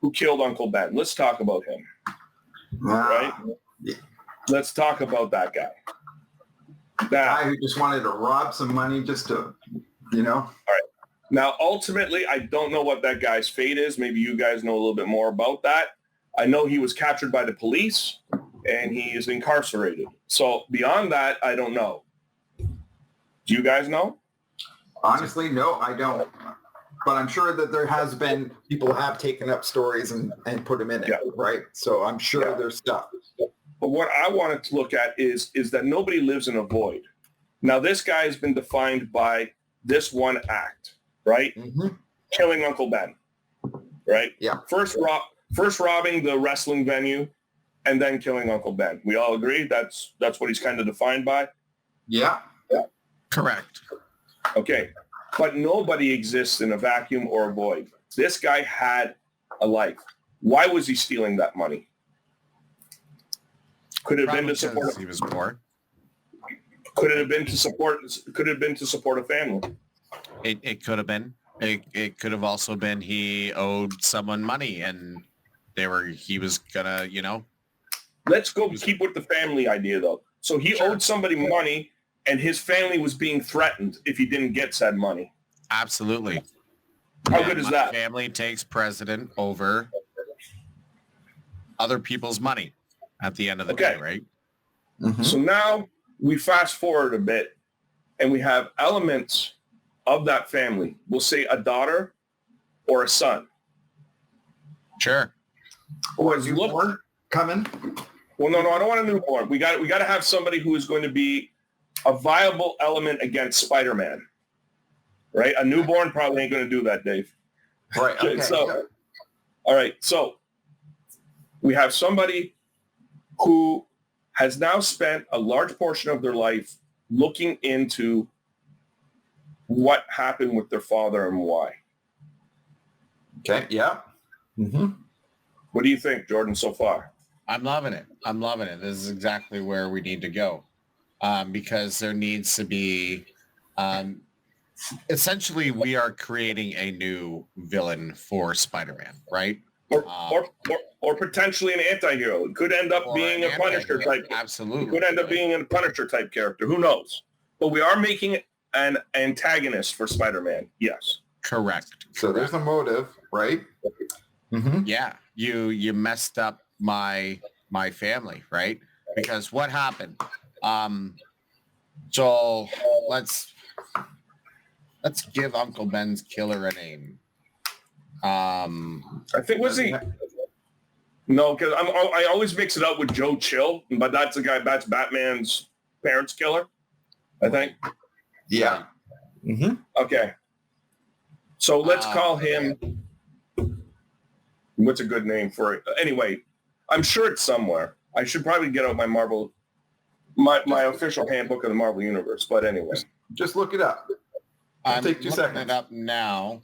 who killed Uncle Ben. Let's talk about him. Right? Yeah. Let's talk about that guy. Guy who just wanted to rob some money just to, you know. All right. Now, ultimately, I don't know what that guy's fate is. Maybe you guys know a little bit more about that. I know he was captured by the police and he is incarcerated. So beyond that, I don't know. Do you guys know? Honestly, no, I don't. But I'm sure that there has been people have taken up stories and put them in it, right? So I'm sure there's stuff. But what I wanted to look at is that nobody lives in a void. Now, this guy has been defined by this one act, right? Mm-hmm. Killing Uncle Ben, right? Yeah. First robbing the wrestling venue and then killing Uncle Ben. We all agree that's what he's kind of defined by? Yeah. Correct. Okay. But nobody exists in a vacuum or a void. This guy had a life. Why was he stealing that money? Could it have been to support? He was poor. Could it have been to support? Could it have been to support a family? It could have been. It could have also been he owed someone money and he was gonna, Let's keep with the family idea though. So he owed somebody money and his family was being threatened if he didn't get said money. Absolutely. How good is that? Family takes precedent over other people's money at the end of the day, right? Mm-hmm. So now we fast forward a bit and we have elements of that family. We'll say a daughter or a son. Sure. Who has looked coming. Well, no, I don't want a newborn. We got to have somebody who is going to be a viable element against Spider-Man, right? A newborn probably ain't going to do that, Dave. Right. Okay. So, all right. So we have somebody who has now spent a large portion of their life looking into what happened with their father and why. Okay. Yeah. Mm-hmm. What do you think, Jordan, so far? I'm loving it. This is exactly where we need to go. Because there needs to be, essentially, we are creating a new villain for Spider-Man, right? Or potentially an anti-hero. It could end up being a Punisher type. Absolutely. It could end up being a Punisher type character. Who knows? But we are making it an antagonist for Spider-Man. Yes. Correct. So there's a motive, right? Mm-hmm. Yeah. You messed up my family, right? Because what happened? So let's give Uncle Ben's killer a name. I think was he? No, because I always mix it up with Joe Chill, but that's Batman's parents' killer, I think. Yeah. Mm-hmm. Okay. So let's call him. What's a good name for it? Anyway, I'm sure it's somewhere. I should probably get out my official handbook of the Marvel Universe. But anyway, just look it up. I'm take 2 looking seconds. it up now.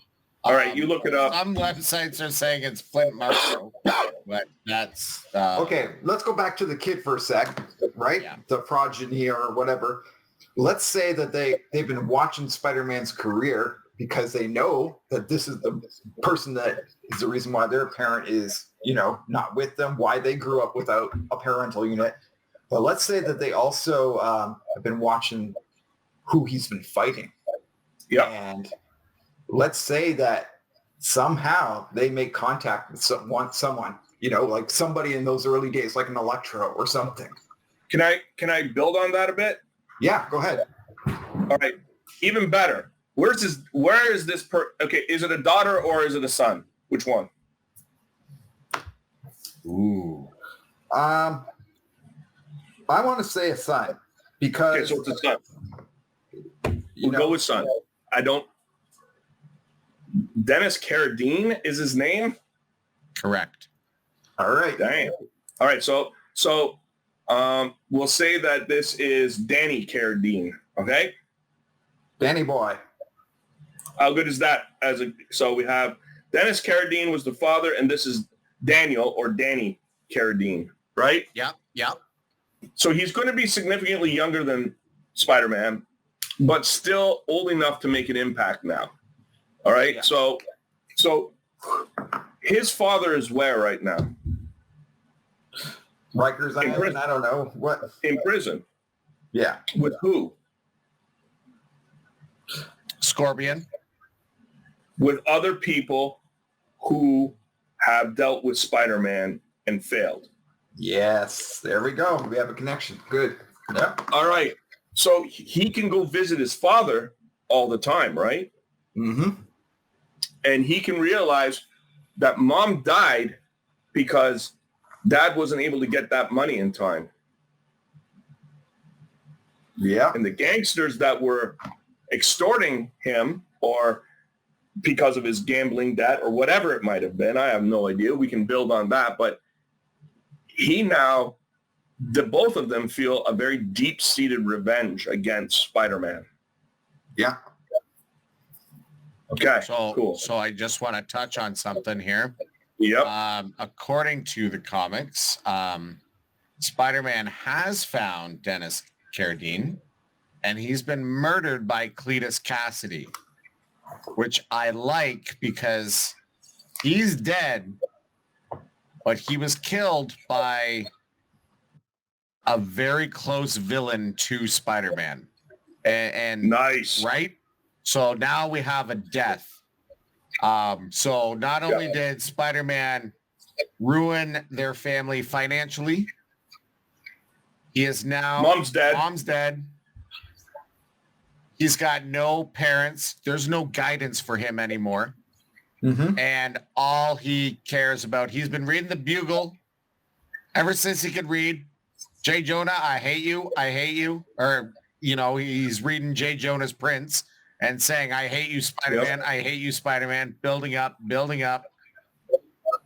All right, you look it up. Some websites are saying it's Flint Marko, but that's Okay, let's go back to the kid for a sec, right? Yeah. The progeny or whatever. Let's say that they've been watching Spider-Man's career because they know that this is the person that is the reason why their parent is, not with them, why they grew up without a parental unit. But let's say that they also have been watching who he's been fighting. Yeah. And let's say that somehow they make contact with someone, like somebody in those early days, like an Electro or something. Can I build on that a bit? Yeah, go ahead. All right, even better. Where is this okay, is it a daughter or is it a son? Which one? Ooh. I want to say a son Okay, because so it's a son. you We'll know, go with son. Dennis Carradine is his name? correct. all right. Dang. All right, so we'll say that this is Danny Carradine, okay? Danny boy. How good is that? So we have Dennis Carradine was the father, and this is Daniel or Danny Carradine, right? Yep. So he's going to be significantly younger than Spider-Man, but still old enough to make an impact now. All right. Yeah. So his father is where right now? Rikers In Island, prison. I don't know. What? In prison. Yeah. With who? Scorpion. With other people who have dealt with Spider-Man and failed. Yes. There we go. We have a connection. Good. Yep. All right. So he can go visit his father all the time, right? Mm-hmm. And he can realize that mom died because dad wasn't able to get that money in time. Yeah. And the gangsters that were extorting him or because of his gambling debt or whatever it might have been, I have no idea. We can build on that. But both of them feel a very deep-seated revenge against Spider-Man. Yeah. Okay, So cool. So I just want to touch on something here. Yep. According to the comics, Spider-Man has found Dennis Carradine, and he's been murdered by Cletus Cassidy, which I like because he's dead, but he was killed by a very close villain to Spider-Man. And Nice. right? So now we have a death. So not only did Spider-Man ruin their family financially, he is now Mom's dead. Mom's dead. He's got no parents. There's no guidance for him anymore. Mm-hmm. And all he cares about, he's been reading the Bugle ever since he could read. J. Jonah, I hate you. I hate you. Or, he's reading J. Jonah's Prince and saying, I hate you, Spider-Man. I hate you, Spider-Man. Building up.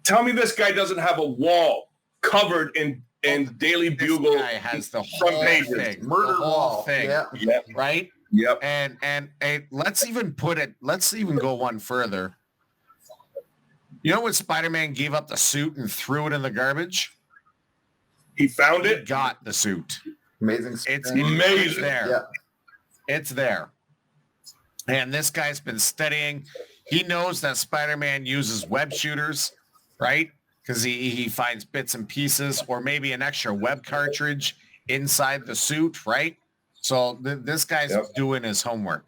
Tell me this guy doesn't have a wall covered in Daily This Bugle guy has the front whole pages. thing. Murder the whole wall. thing. Yeah. Yep. Right? Yep. And let's even go one further. You know when Spider-Man gave up the suit and threw it in the garbage? He found He it. got the suit. Amazing. It's Amazing. there. Yeah. It's there. And this guy's been studying. He knows that Spider-Man uses web shooters, right? Because he finds bits and pieces or maybe an extra web cartridge inside the suit, right? So this guy's doing his homework.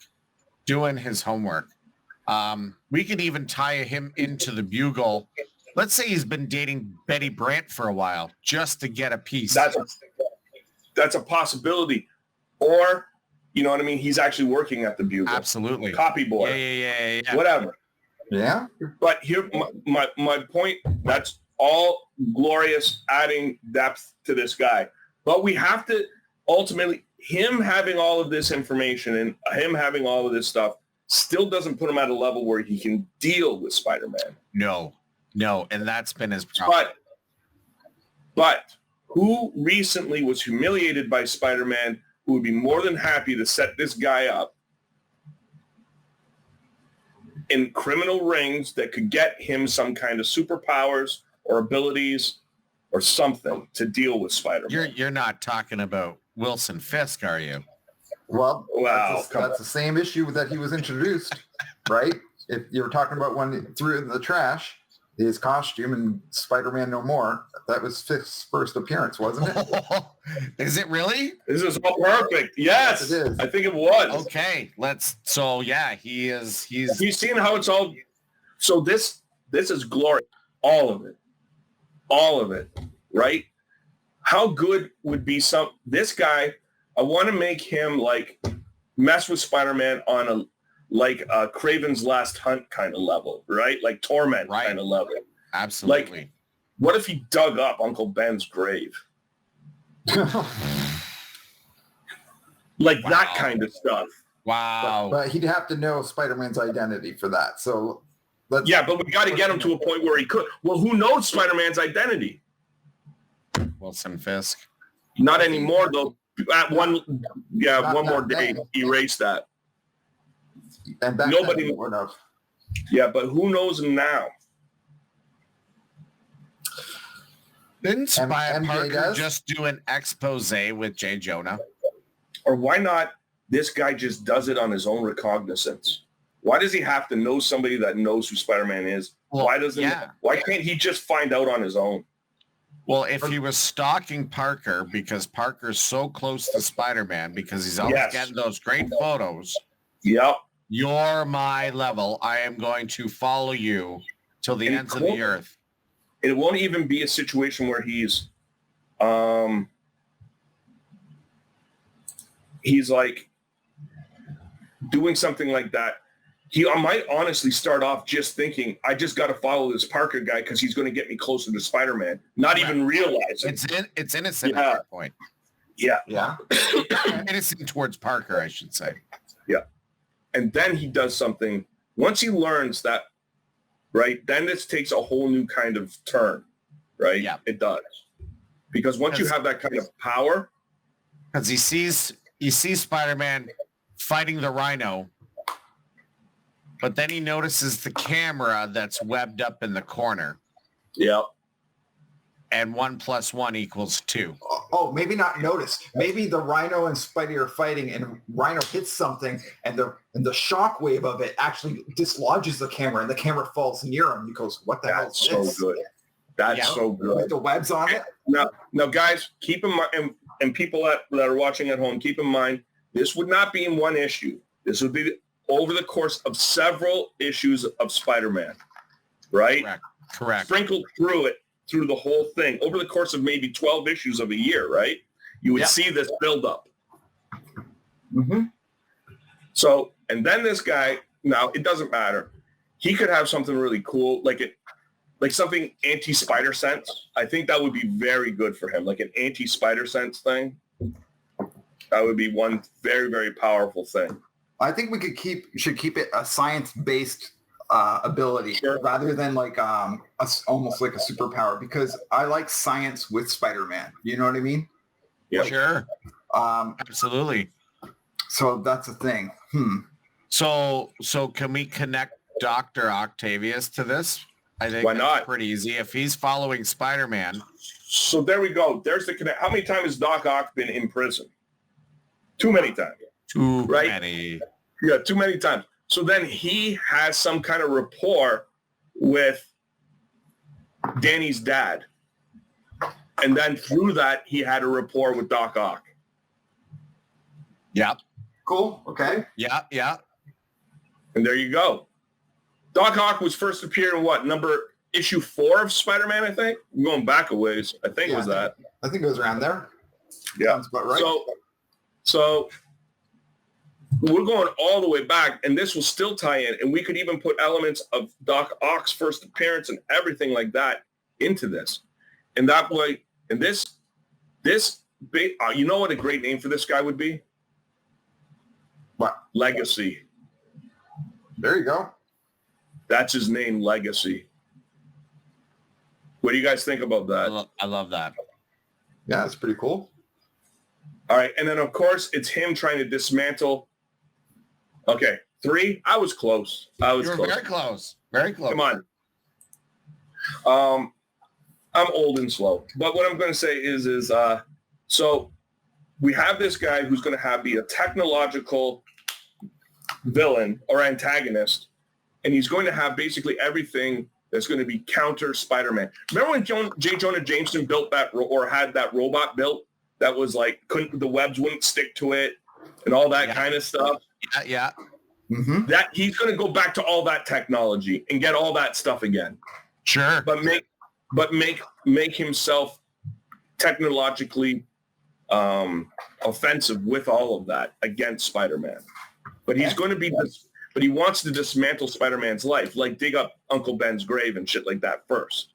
We could even tie him into the Bugle. Let's say he's been dating Betty Brant for a while just to get a piece. That's a possibility. Or, you know what I mean? He's actually working at the Bugle. Absolutely. Copy boy. Yeah. Whatever. Yeah. But here, my point, that's all glorious, adding depth to this guy. But we have to ultimately, him having all of this information and him having all of this stuff still doesn't put him at a level where he can deal with Spider-Man. No. And that's been his problem. But who recently was humiliated by Spider-Man who would be more than happy to set this guy up? in criminal rings that could get him some kind of superpowers or abilities or something to deal with Spider-Man. You're not talking about Wilson Fisk, are you? Well, Wow, come that's the same issue that he was introduced, right? If you were talking about when he threw it in the trash, his costume in Spider-Man No More, that was Fisk's first appearance, wasn't it? Is it really? This is all perfect. Yes, Yes, it is. I think it was. Okay, so yeah, he's Have you seen how it's all? So this is glory. All of it, right? How good would be this guy? I want to make him like mess with Spider-Man on a Craven's Last Hunt kind of level, right? Like Torment Right. kind of level. absolutely. What if he dug up Uncle Ben's grave? Like Wow. that kind of stuff. Wow. But he'd have to know Spider-Man's identity for that. So let's Yeah, but we got to get him to a point where he could. Well, who knows Spider-Man's identity? Wilson Fisk. Not anymore, though. At one Not more that day, bad. erase that. and back nobody- then, would have. Yeah, but who knows now? Didn't MJ Parker does? just do an expose with Jay Jonah? Or why not this guy just does it on his own recognizance? Why does he have to know somebody that knows who Spider-Man is? Well, Why can't he just find out on his own? Well, if he was stalking Parker because Parker's so close to Spider-Man because he's always Yes. getting those great photos, Yep. you're my level. I am going to follow you till the And ends of the earth. It won't even be a situation where he's like doing something like that. He might honestly start off just thinking, I just got to follow this Parker guy because he's going to get me closer to Spider-Man, not even realizing. It's innocent Yeah. at that point. Yeah. Yeah. Innocent towards Parker, I should say. And then he does something. Once he learns that, right, then this takes a whole new kind of turn, right? Yeah. It does. Because once you Because- have that kind of power, Because he sees Spider-Man fighting the Rhino, but then he notices the camera that's webbed up in the corner, yeah. and 1 + 1 = 2. Oh, maybe not noticed. Maybe the Rhino and Spidey are fighting, and Rhino hits something, and the shock wave of it actually dislodges the camera, and the camera falls near him. He goes, "What the hell That's is so this?" good. That's Yeah. so With good. the webs on it. Now, guys, keep in mind, and people that are watching at home, keep in mind, this would not be in one issue. This would be over the course of several issues of Spider-Man, right? Correct. Sprinkled through the whole thing over the course of maybe 12 issues of a year, right? You would Yep. see this build up. Mm-hmm. So, and then this guy, now it doesn't matter. He could have something really cool, like something anti-spider sense. I think that would be very good for him, like an anti-spider sense thing. That would be one very, very powerful thing. I think we should keep it a science-based ability Sure. rather than like almost like a superpower, because I like science with Spider-Man. You know what I mean? Yeah. Sure. Absolutely. So that's the thing. So can we connect Dr. Octavius to this? I think Why that's not? pretty easy. If he's following Spider-Man, So there we go. There's the connect. How many times has Doc Ock been in prison? Too many times. too Right. many. Yeah, too many times. So then he has some kind of rapport with Danny's dad. And then through that, he had a rapport with Doc Ock. Yep. Cool. Okay. Yeah. And there you go. Doc Ock was first appeared in what, issue 4 of Spider-Man, I think? I'm going back a ways. I think it was that. I think it was around there. Yeah. Sounds about right. So we're going all the way back, and this will still tie in, and we could even put elements of Doc Ock's first appearance and everything like that into this. And that way, and this, you know what a great name for this guy would be? What? Legacy. There you go. That's his name, Legacy. What do you guys think about that? I love that. Yeah, that's pretty cool. All right. And then, of course, it's him trying to dismantle. Okay. 3. I was close. I was You were close. very close. Very close. Come on. I'm old and slow. But what I'm going to say is so we have this guy who's going to be a technological villain or antagonist, and he's going to have basically everything that's going to be counter Spider-Man. Remember when J. Jonah Jameson built that or had that robot built that was like the webs wouldn't stick to it and all that kind of stuff? Yeah. Mm-hmm. That he's going to go back to all that technology and get all that stuff again, Sure. but make himself technologically offensive with all of that against Spider-Man. But he's going to be this. But he wants to dismantle Spider-Man's life, like dig up Uncle Ben's grave and shit like that first.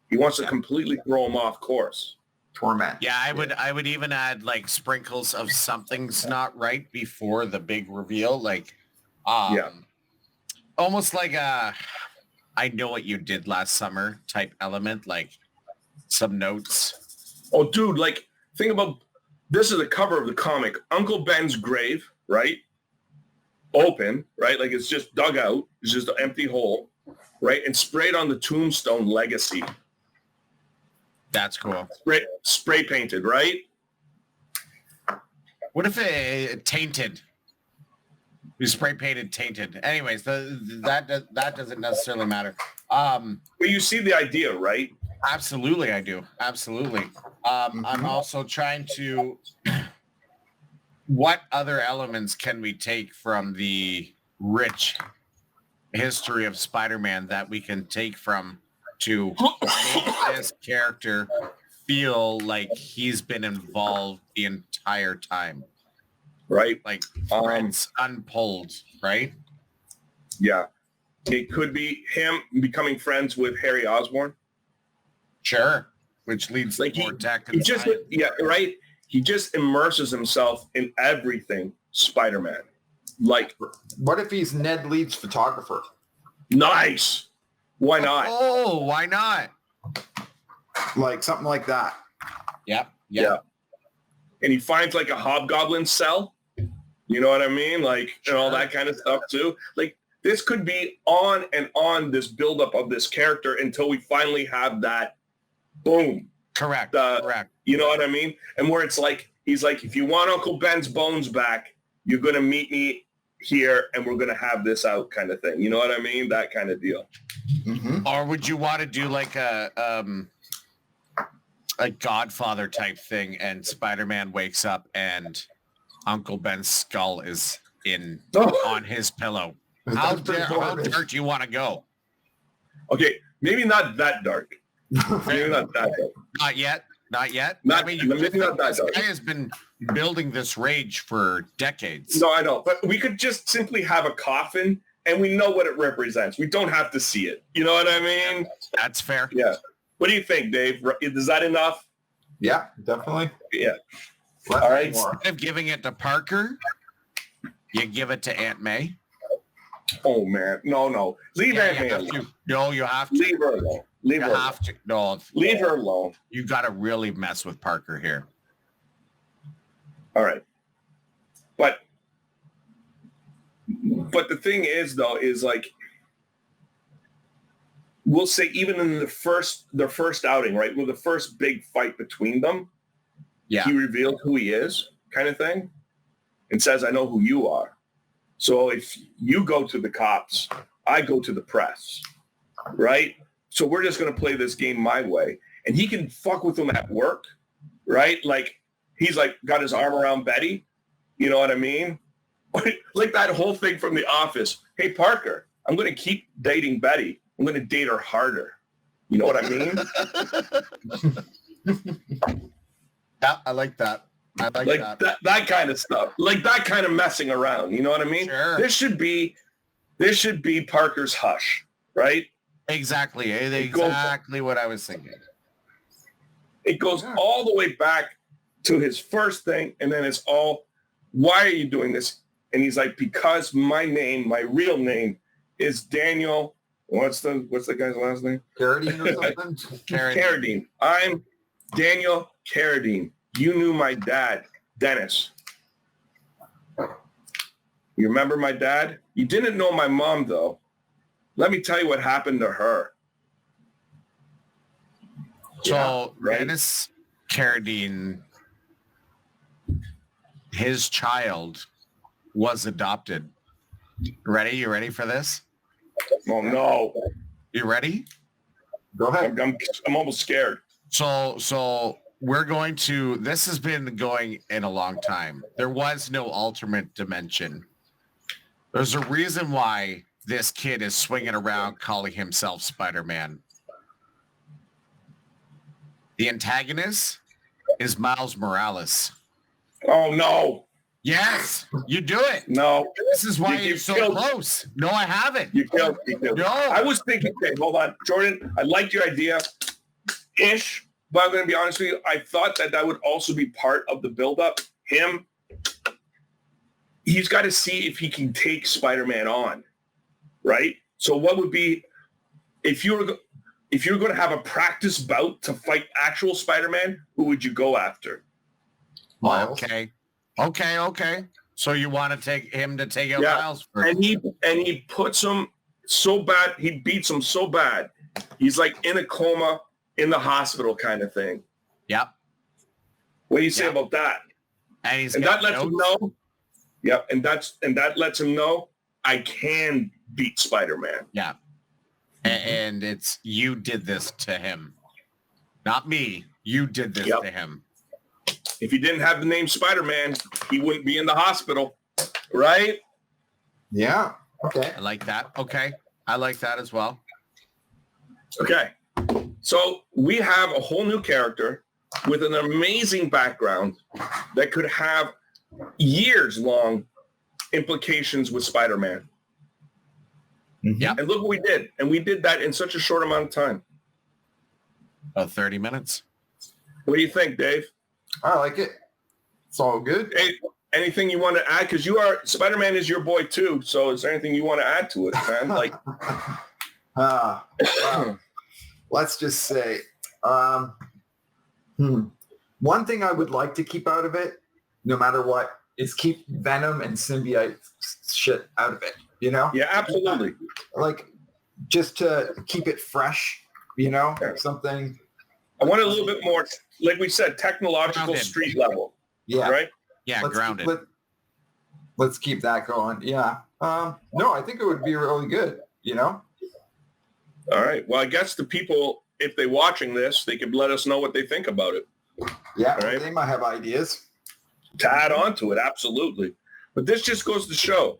He wants to completely throw him off course. Torment. Yeah, I would even add like sprinkles of something's not right before the big reveal. Like, almost like a I know what you did last summer type element, like some notes. Oh, dude, like think about this is the cover of the comic. Uncle Ben's grave, right? Open, right? Like it's just dug out. It's just an empty hole, right? And sprayed on the tombstone legacy. That's cool. Spray painted, right? What if it tainted? You spray painted tainted. Anyways, that doesn't necessarily matter. But you see the idea, right? Absolutely, I do. Absolutely. I'm also trying to. What other elements can we take from the rich history of Spider-Man that we can take from to make this character feel like he's been involved the entire time? Right? Like threads unpulled, right? Yeah. It could be him becoming friends with Harry Osborn. Sure. Which leads Like to more tech he and just, science. yeah, right. He just immerses himself in everything Spider-Man. Like, What if he's Ned Leeds' photographer? nice. Why not? Oh, why not? Like something like that. Yep. Yeah. And he finds like a hobgoblin cell. You know what I mean? Like, and all that kind of stuff too. Like, this could be on and on this buildup of this character until we finally have that boom. Correct. Correct. You know what I mean? And where it's like, he's like, if you want Uncle Ben's bones back, you're going to meet me here and we're going to have this out kind of thing. You know what I mean? That kind of deal. Mm-hmm. Or would you want to do like a Godfather type thing and Spider-Man wakes up and Uncle Ben's skull is on his pillow? How dark do you want to go? Okay. Maybe not that dark. Maybe not that dark. Not yet. Not yet. Maybe not that this dark. guy has been building this rage for decades. No, I know. But we could just simply have a coffin and we know what it represents. We don't have to see it. You know what I mean? That's fair. Yeah. What do you think, Dave? Is that enough? Yeah, definitely. Yeah. All right. Instead of giving it to Parker, you give it to Aunt May. Oh, man. No. Leave Aunt May alone. No, you have to. Leave her alone. Leave You her alone. have to. No, Leave her alone. you got to really mess with Parker here. All right. But the thing is, though, is like, we'll say even in their first outing, right? Well, the first big fight between them, Yeah. he revealed who he is kind of thing and says, I know who you are. So if you go to the cops, I go to the press, right? So we're just going to play this game my way. And he can fuck with them at work, right? Like he's like got his arm around Betty. You know what I mean? Like that whole thing from The Office. Hey, Parker, I'm going to keep dating Betty. I'm going to date her harder. You know what I mean? Yeah, I like that. I like that. that kind of stuff. Like that kind of messing around. You know what I mean? Sure. This should be Parker's Hush, right? Exactly. goes- Exactly what I was thinking. It goes all the way back to his first thing, and then it's all, why are you doing this? And he's like, because my real name is Daniel. What's the guy's last name? Carradine or something? Carradine. I'm Daniel Carradine. You knew my dad, Dennis. You remember my dad? You didn't know my mom, though. Let me tell you what happened to her. So right. Dennis Carradine, his child was adopted. Ready? You ready for this? Oh, no. You ready? Go ahead. I'm almost scared. So we're going to, this has been going in a long time. There was no alternate dimension. There's a reason why this kid is swinging around calling himself Spider-Man. The antagonist is Miles Morales. Oh, no. Yes, you do it. No. This is why You you're so killed- close. No, I haven't. You killed me. No. I was thinking, okay, hold on. Jordan, I liked your idea-ish, but I'm going to be honest with you. I thought that would also be part of the buildup. Him, he's got to see if he can take Spider-Man on, right? So what would be, if you're going to have a practice bout to fight actual Spider-Man, who would you go after? Miles. Okay. So you want to take him to take out Yeah. Miles first? And he puts him so bad, he beats him so bad. He's like in a coma in the hospital kind of thing. Yep. What do you say Yeah. about that? And he's And got that lets him notes. know. Yep. And that lets him know I can beat Spider-Man. Yeah. And it's, you did this to him. Not me. You did this Yep. to him. If he didn't have the name Spider-Man, he wouldn't be in the hospital. Right? Yeah. Okay. I like that. Okay. I like that as well. Okay. So we have a whole new character with an amazing background that could have years-long implications with Spider-Man. Yep. And look what we did. And we did that in such a short amount of time. About 30 minutes. What do you think, Dave? I like it. It's all good. Hey, anything you want to add? Because Spider-Man is your boy too. So is there anything you want to add to it, man? Like, Wow. Let's just say, one thing I would like to keep out of it, no matter what, is keep Venom and symbiote shit out of it. You know? yeah, absolutely. Like, just to keep it fresh. You know, Okay. something. I want a little bit more, like we said, technological Grounded. street level, Yeah. right? Yeah, Let's grounded. let's keep that going. Yeah. No, I think it would be really good. You know? All right. Well, I guess the people, if they're watching this, they could let us know what they think about it. Yeah. All right. They might have ideas. To add on to it, absolutely. But this just goes to show,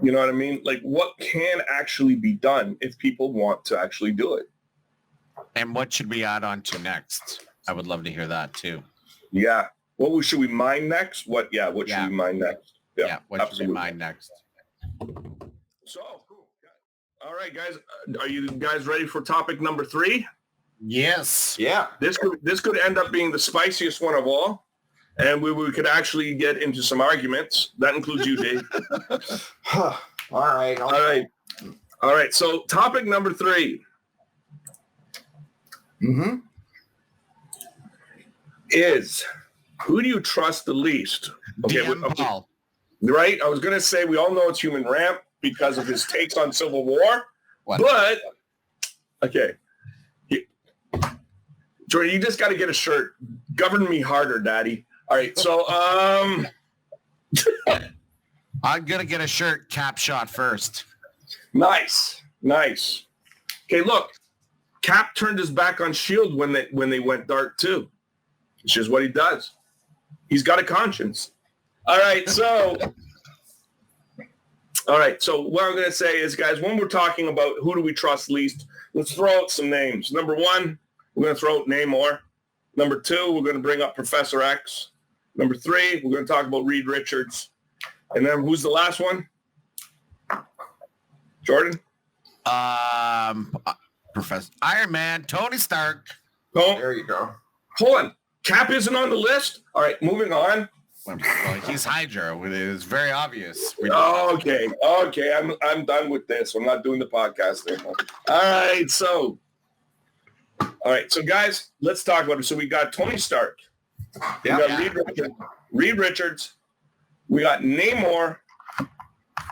you know what I mean? Like what can actually be done if people want to actually do it. And what should we add on to next? I would love to hear that too. Yeah. What should we mine next? What Yeah. should we mine next? Yeah. What should we absolutely. mine next? So, all right, guys, are you guys ready for topic number 3? Yes. Yeah. This could end up being the spiciest one of all, and we could actually get into some arguments. That includes you, Dave. All right. All right. So, topic number 3 Mm-hmm. is who do you trust the least? DM Paul. Right. I was going to say we all know it's Human Ramp because of his takes on Civil War, What? but okay. Jordan, you just got to get a shirt. Govern me harder, Daddy. All right. So, I'm going to get a shirt cap shot first. nice. Okay, look. Cap turned his back on S.H.I.E.L.D. when they went dark too. It's just what he does. He's got a conscience. All right, so what I'm going to say is, guys, when we're talking about who do we trust least, let's throw out some names. Number 1, we're going to throw out Namor. Number 2, we're going to bring up Professor X. Number 3, we're going to talk about Reed Richards. And then who's the last one? Jordan? Professor Iron Man, Tony Stark. Oh, There you go. hold on. Cap isn't on the list? All right, moving on. Well, he's Hydra. It's very obvious. Okay, I'm done with this. I'm not doing the podcast anymore. All right, so guys, let's talk about it. So we got Tony Stark. We Yeah. got Reed Richards. We got Namor.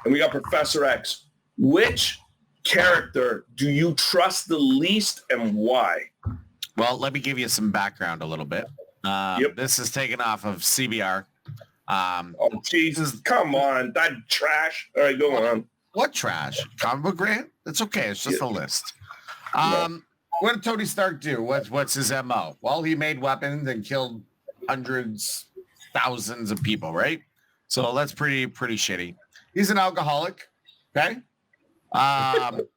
and we got Professor X. Which character do you trust the least and why? Well, let me give you some background a little bit. This is taken off of CBR. Oh, Jesus. Come on. That trash. All right, go on. What trash? Comic book Grant? It's okay. It's just a list. What did Tony Stark do? What's his MO? Well, he made weapons and killed hundreds, thousands of people, right? So that's pretty shitty. He's an alcoholic. Okay. Aren't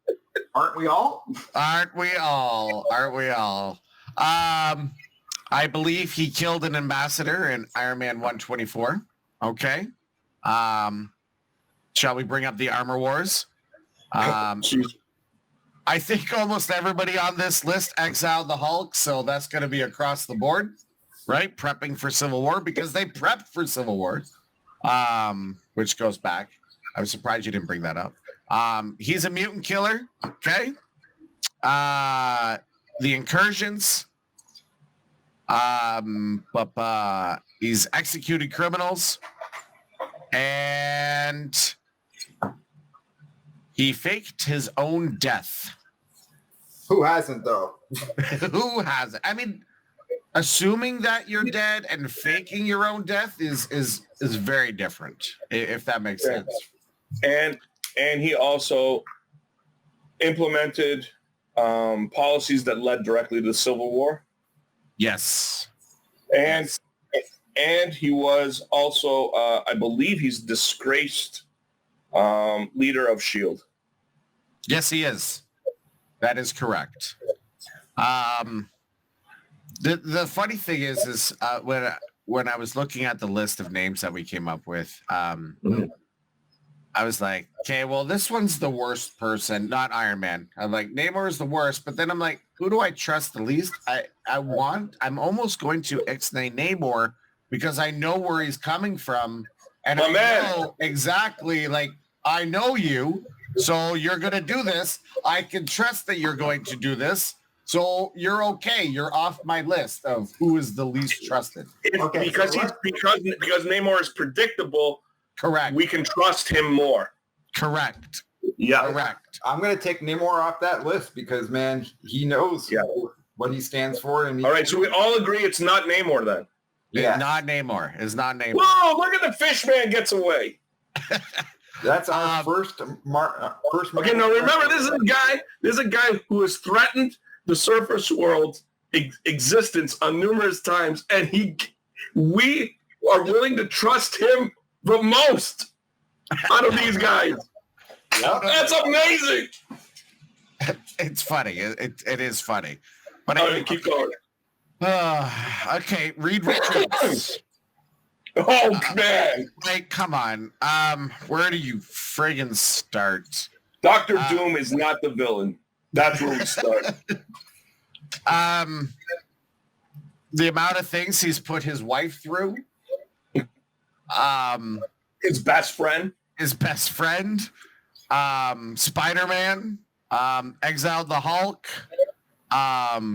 we all? Aren't we all? Aren't we all? I believe he killed an ambassador in Iron Man 124. Okay. Shall we bring up the Armor Wars? I think almost everybody on this list exiled the Hulk, so that's going to be across the board, right? Prepping for Civil War because they prepped for Civil War, which goes back. I was surprised you didn't bring that up. He's a mutant killer, okay? The Incursions, he's executed criminals, and he faked his own death. Who hasn't, though? Who hasn't? I mean, assuming that you're dead and faking your own death is very different, if that makes sense. And he also implemented policies that led directly to the Civil War. Yes. And he was also, I believe he's disgraced leader of S.H.I.E.L.D. Yes, he is. That is correct. The funny thing is when I was looking at the list of names that we came up with, I was like, okay, well, this one's the worst person, not Iron Man. I'm like, Namor is the worst, but then I'm like, who do I trust the least? I'm almost going to ixnay Namor because I know where he's coming from. And know exactly, like, I know you, so you're going to do this. I can trust that you're going to do this. So you're okay. You're off my list of who is the least trusted. Okay, because Namor is predictable. Correct. We can trust him more. Correct. Yeah. Correct. I'm going to take Namor off that list because, man, he knows what he stands for. And all right, so we all agree it's not Namor then. Yeah. Not Namor. It's not Namor. Whoa, look at the fish man gets away. That's our first. Okay, now remember, this is a guy who has threatened the surface world existence on numerous times, and we are willing to trust him the most out of these guys. That's amazing. It's funny. It is funny. But anyway, keep going. Okay, Reed Richards. Oh man! Like, come on. Where do you friggin' start? Dr. Doom is not the villain. That's where we start. The amount of things he's put his wife through. His best friend. Spider-Man. Exiled the Hulk. I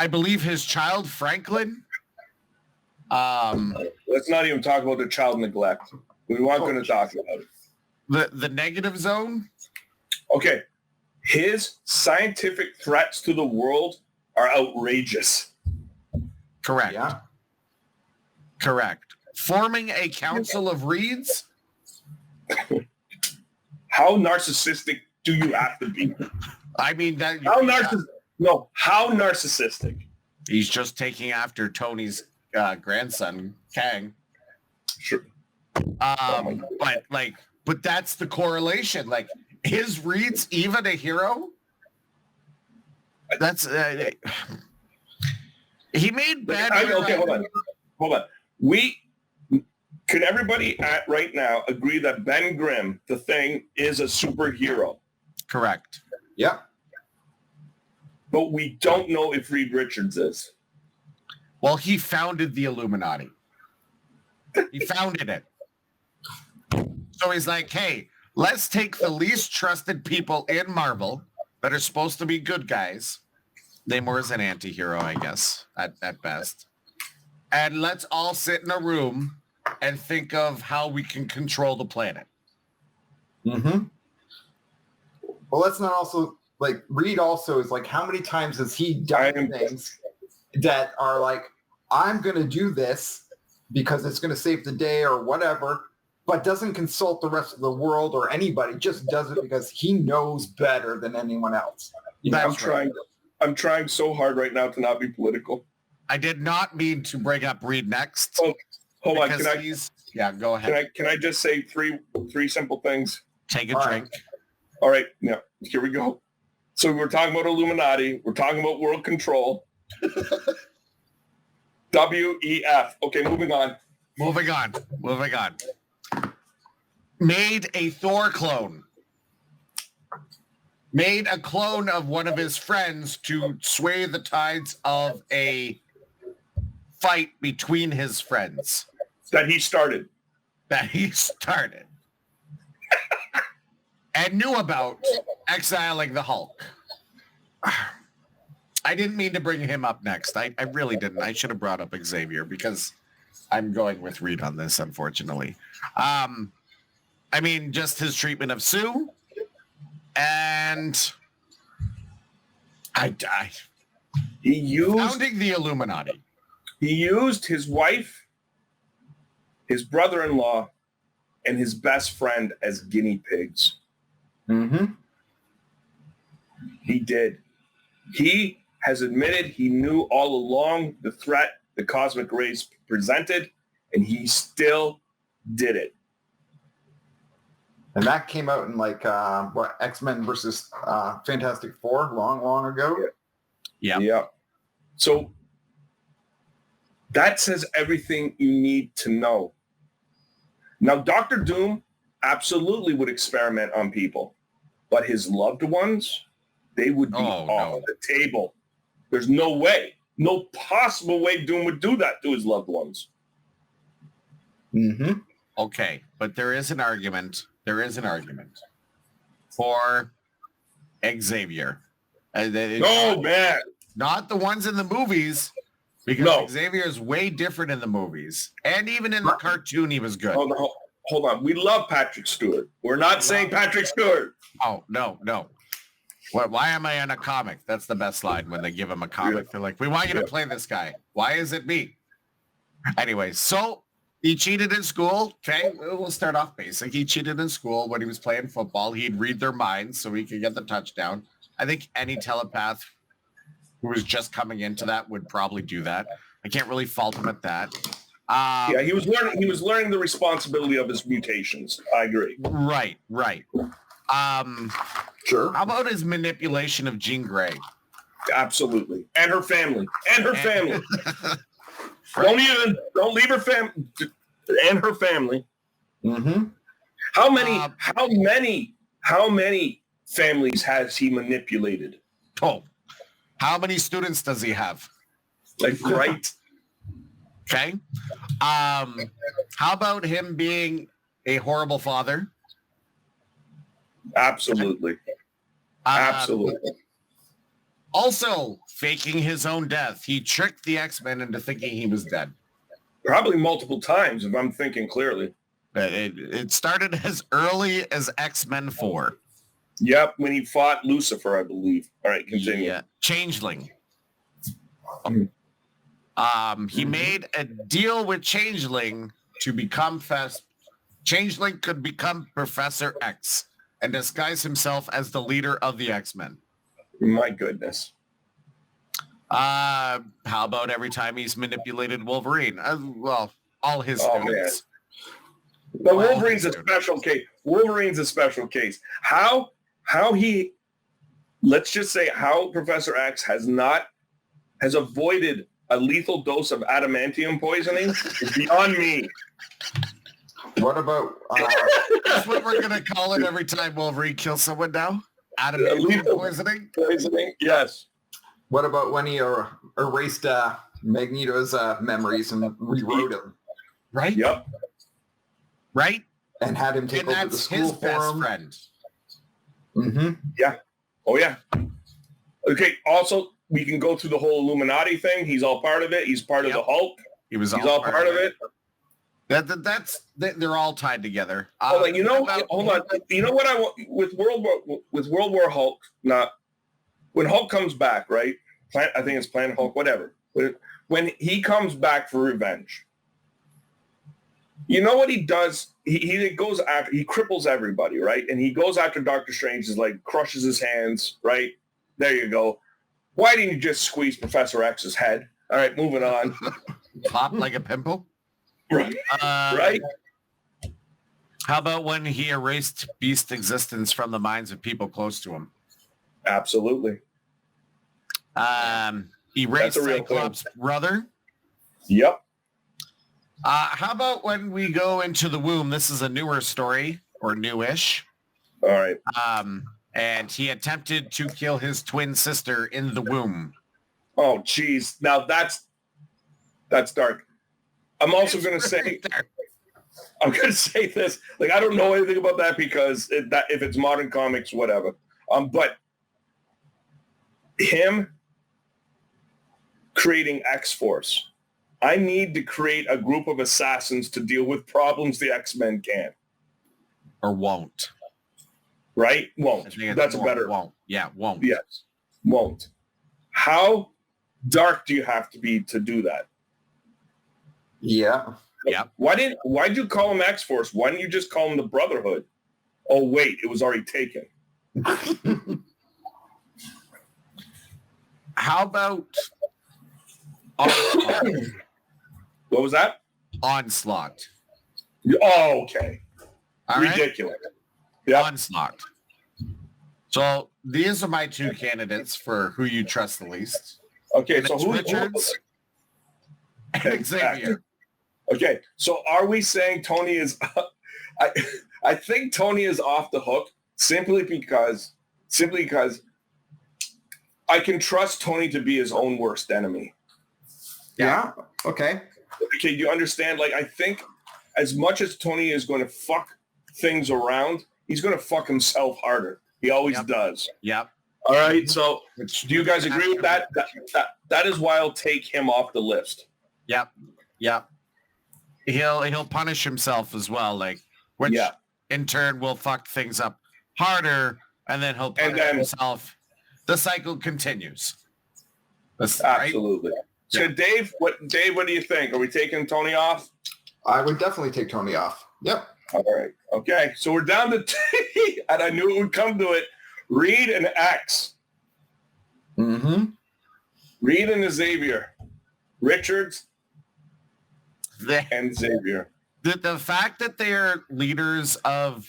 believe his child, Franklin. Let's not even talk about the child neglect. We weren't going to talk about it. The negative zone. Okay. His scientific threats to the world are outrageous. Correct. Yeah. Correct. Forming a council of Reeds. How narcissistic do you have to be? I mean, that. How narcissistic? He's just taking after Tony's grandson, Kang. Sure. But that's the correlation. Like, is Reed's even a hero? That's he made bad. Okay, hold on. Could everybody right now agree that Ben Grimm, the Thing, is a superhero? Correct. Yep. But we don't know if Reed Richards is. Well, he founded the Illuminati. He founded it. So he's like, hey, let's take the least trusted people in Marvel that are supposed to be good guys. Namor is an anti-hero, I guess, at best. And let's all sit in a room and think of how we can control the planet. Mm-hmm. Well, let's not also like Reed. Also, is like how many times has he done things that are like, I'm going to do this because it's going to save the day or whatever, but doesn't consult the rest of the world or anybody. Just does it because he knows better than anyone else. I'm trying so hard right now to not be political. I did not mean to bring up Reed next. Oh, hold on. Yeah, go ahead. Can I just say three simple things? Take a All drink. All right. Yeah. Here we go. So we're talking about Illuminati. We're talking about world control. WEF. Okay, moving on. Moving on. Made a Thor clone. Made a clone of one of his friends to sway the tides of a fight between his friends. That he started. And knew about exiling the Hulk. I didn't mean to bring him up next. I really didn't. I should have brought up Xavier because I'm going with Reed on this, unfortunately. I mean, just his treatment of Sue. And founding the Illuminati. He used his wife, his brother-in-law, and his best friend as guinea pigs. Mm-hmm. He did. He has admitted he knew all along the threat the cosmic rays presented, and he still did it. And that came out in like X-Men versus Fantastic Four long ago. Yeah. So that says everything you need to know. Now, Dr. Doom absolutely would experiment on people, but his loved ones, they would be off the table. There's no way, no possible way Doom would do that to his loved ones. Mm-hmm. Okay, but there is an argument for Xavier. Man. Not the ones in the movies, because Xavier is way different in the movies. And even in the cartoon, he was good. Hold on. We love Patrick Stewart. We're not saying Patrick Stewart. Oh, no. Why am I in a comic? That's the best line when they give him a comic. They're like, we want you to play this guy. Why is it me? Anyway, so he cheated in school. Okay, we'll start off basic. He cheated in school when he was playing football. He'd read their minds so he could get the touchdown. I think any telepath who was just coming into that would probably do that. I can't really fault him at that. He was learning the responsibility of his mutations. I agree. Right. Sure. How about his manipulation of Jean Grey? Absolutely. And her family. Don't leave her family and her family. Mm-hmm. How many families has he manipulated? Oh, how many students does he have? Like, right. Okay. How about him being a horrible father? Absolutely. Absolutely. Also, faking his own death. He tricked the X-Men into thinking he was dead. Probably multiple times, if I'm thinking clearly. It started as early as X-Men 4. Yep, when he fought Lucifer, I believe. All right, continue. Yeah. Changeling. He made a deal with Changeling to become Changeling could become Professor X and disguise himself as the leader of the X-Men. My goodness. How about every time he's manipulated Wolverine? All his students. But Wolverine's a special case. Wolverine's a special case. How Professor X has avoided a lethal dose of adamantium poisoning is beyond me. What about... That's what we're going to call it every time Wolverine kills someone now? Adamantium poisoning? Poisoning, yes. What about when he erased Magneto's memories and rewrote him? Right? Yep. Right? And had him take over the school his for best him. friend. Mm-hmm. Yeah. Oh, yeah. Okay, also, we can go through the whole Illuminati thing. He's all part of it. He's part of the Hulk. He's all part of it. They're all tied together. Hold on, hold on. You know what I want with World War Hulk? Not when Hulk comes back, right? I think it's Planet Hulk, whatever. When he comes back for revenge, you know what he does? He goes after, he cripples everybody, right? And he goes after Doctor Strange, is like crushes his hands, right? There you go. Why didn't you just squeeze Professor X's head? All right, moving on. Pop like a pimple. Right. Right. How about when he erased Beast's existence from the minds of people close to him? Absolutely. Erased That's a real Cyclops' brother. Yep. How about when we go into the womb? This is a newer story, or newish. All right. And he attempted to kill his twin sister in the womb. Oh, geez. Now that's dark. I'm also going to say, I'm going to say this. Like, I don't know anything about that because if it's modern comics, whatever. But him creating X-Force, I need to create a group of assassins to deal with problems the X-Men can. Or won't. Right? Won't. That's a better. Won't. Yeah, won't. Yes. Won't. How dark do you have to be to do that? Yeah. Yeah. Why'd you call him X-Force? Why didn't you just call him the Brotherhood? Oh, wait, it was already taken. How about Onslaught? What was that? Onslaught. Oh, okay. All right? Ridiculous. Yeah. Onslaught. So these are my two candidates for who you trust the least. Okay, And so it's who? Richards and Xavier. Okay, so are we saying Tony is? I think Tony is off the hook simply because I can trust Tony to be his own worst enemy. Yeah. Okay. Okay, you understand? Like, I think as much as Tony is going to fuck things around, he's going to fuck himself harder. He always does. Yep. All right. So do you guys agree with that? That is why I'll take him off the list. Yep. Yep. He'll punish himself as well, like, which in turn will fuck things up harder, and then he'll punish himself. The cycle continues. Absolutely. Right? So Yeah. Dave, what do you think? Are we taking Tony off? I would definitely take Tony off. Yep. All right. Okay. So we're down to T, and I knew it would come to it. Reed and X. Mm-hmm. Reed and Xavier. Richards and Xavier. The fact that they're leaders of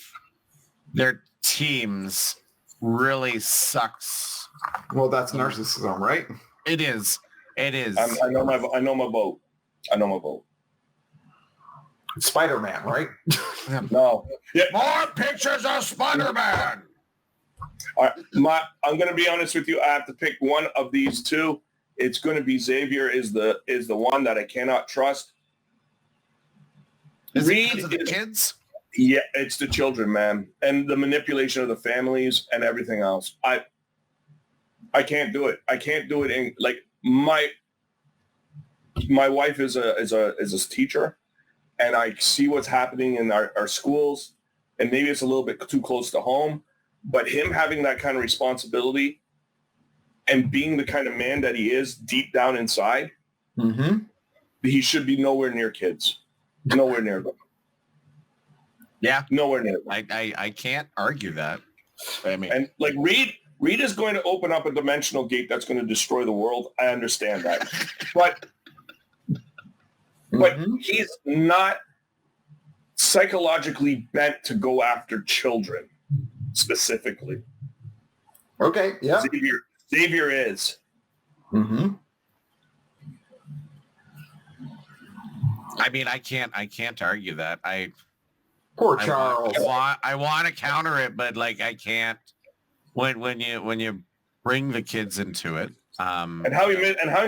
their teams really sucks. Well, that's narcissism, right? It is. It is. I know my vote. Spider-Man, right? No. Yeah. More pictures of Spider-Man. All right. I'm going to be honest with you. I have to pick one of these two. It's going to be Xavier is the one that I cannot trust. Reed is the kids. Yeah, it's the children, man, and the manipulation of the families and everything else. I can't do it. I can't do it. In like my wife is a teacher, and I see what's happening in our schools, and maybe it's a little bit too close to home, but him having that kind of responsibility and being the kind of man that he is deep down inside, he should be nowhere near kids. Nowhere near them. Yeah. Nowhere near them. I can't argue that. I mean, and like Reed is going to open up a dimensional gate that's going to destroy the world. I understand that. but he's not psychologically bent to go after children specifically. Okay. Yeah. Xavier is. Mm-hmm. I mean, I can't argue that. Poor Charles. I want to counter it, but like I can't. When you bring the kids into it, and how he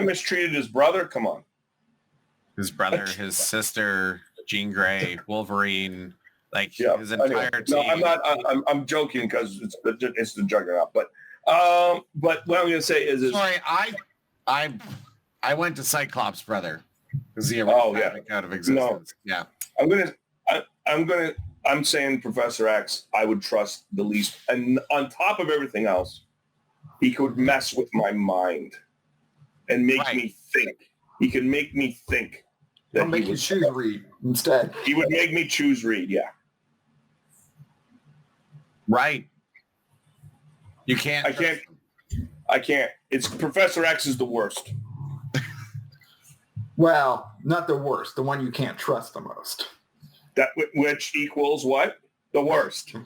mistreated his brother. Come on, his brother, his sister, Jean Grey, Wolverine, like his entire team. No, I'm not. I'm joking because it's the Juggernaut. But what I'm going to say is, sorry, I went to Cyclops' brother. Is he out of existence? No. Yeah. I'm saying Professor X, I would trust the least. And on top of everything else, he could mess with my mind and make me think. He could make me think. I'll make you choose Reed instead. He would make me choose Reed, yeah. Right. You can't. I can't. It's Professor X is the worst. Well, not the worst. The one you can't trust the most. That which equals what? The worst.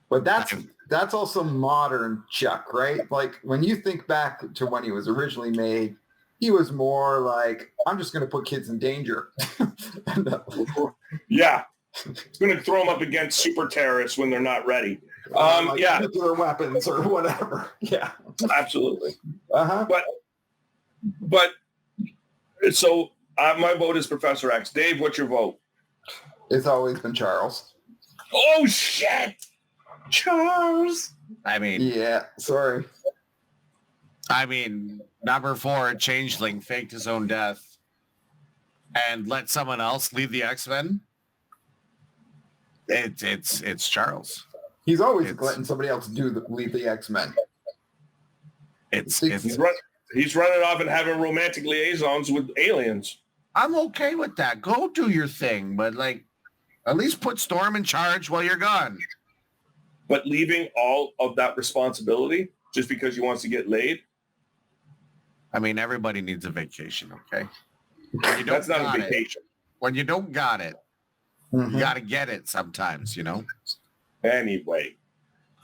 But that's also modern Chuck, right? Like when you think back to when he was originally made, he was more like, I'm just going to put kids in danger. Yeah. It's going to throw them up against super terrorists when they're not ready. Like Yeah. nuclear weapons or whatever. Yeah. Absolutely. Uh-huh. But so my vote is Professor X. Dave, what's your vote? It's always been Charles. Oh, shit. Charles. I mean, Yeah. Sorry. number 4, Changeling faked his own death and let someone else lead the X-Men. It's Charles. He's always letting somebody else lead the X-Men. He's running off and having romantic liaisons with aliens. I'm okay with that. Go do your thing, but like, at least put Storm in charge while you're gone. But leaving all of that responsibility just because he wants to get laid? I mean, everybody needs a vacation, okay? That's not a vacation. When you don't got it, Mhm. you got to get it sometimes, Anyway.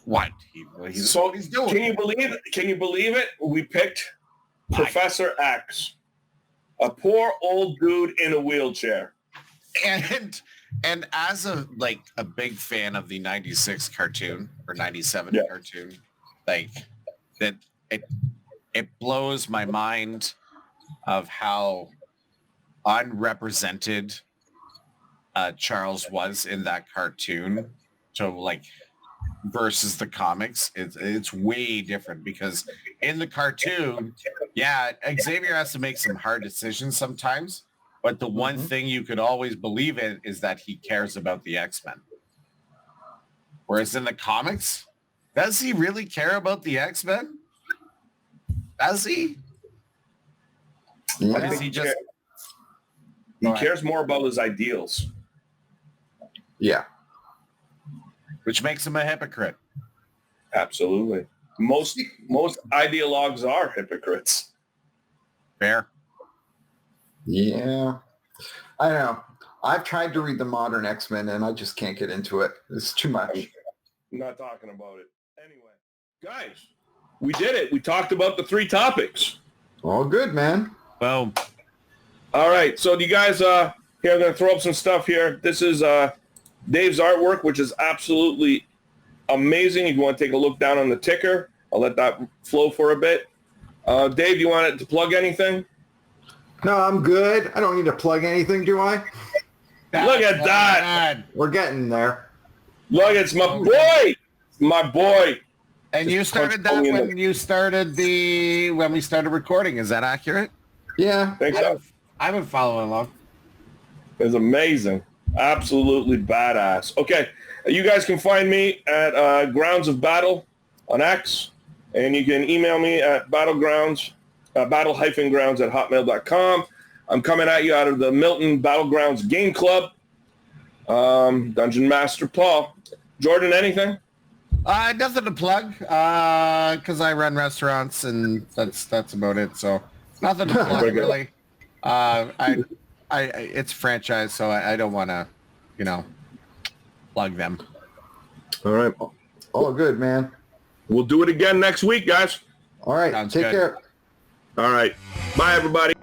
What? So what he's doing. Can you believe it? We picked Professor X, a poor old dude in a wheelchair. And as a big fan of the 96 cartoon or 97 cartoon, like that it blows my mind of how unrepresented Charles was in that cartoon. So versus the comics, it's way different because in the cartoon, Xavier has to make some hard decisions sometimes, but the one thing you could always believe in is that he cares about the X-Men. Whereas in the comics, does he really care about the X-Men? Does he? Yeah. Or does he just... He cares more about his ideals. Yeah. Which makes him a hypocrite. Absolutely. Most ideologues are hypocrites. Fair. Yeah. I don't know. I've tried to read the modern X-Men and I just can't get into it. It's too much. I'm not talking about it. Anyway, guys, we did it. We talked about the 3 topics. All good, man. Boom. All right. So you guys, here, I'm going to throw up some stuff here. This is Dave's artwork, which is absolutely amazing. If you want to take a look down on the ticker, I'll let that flow for a bit. Dave, you want to plug anything? No, I'm good. I don't need to plug anything, do I? Look at that. We're getting there. Look, it's my boy. My boy. And you started that when we started recording. Is that accurate? Yeah. Thanks. I've been following along. It's amazing. Absolutely badass. Okay. You guys can find me at Grounds of Battle on X, and you can email me at battle-grounds at hotmail.com. I'm coming at you out of the Milton Battlegrounds Game Club. Dungeon Master Paul. Jordan, anything? Nothing to plug because I run restaurants and that's about it. So nothing to plug really. It's franchise, so I don't want to, plug them. All right. All good, man. We'll do it again next week, guys. All right. Sounds Take good. care. All right. Bye, everybody.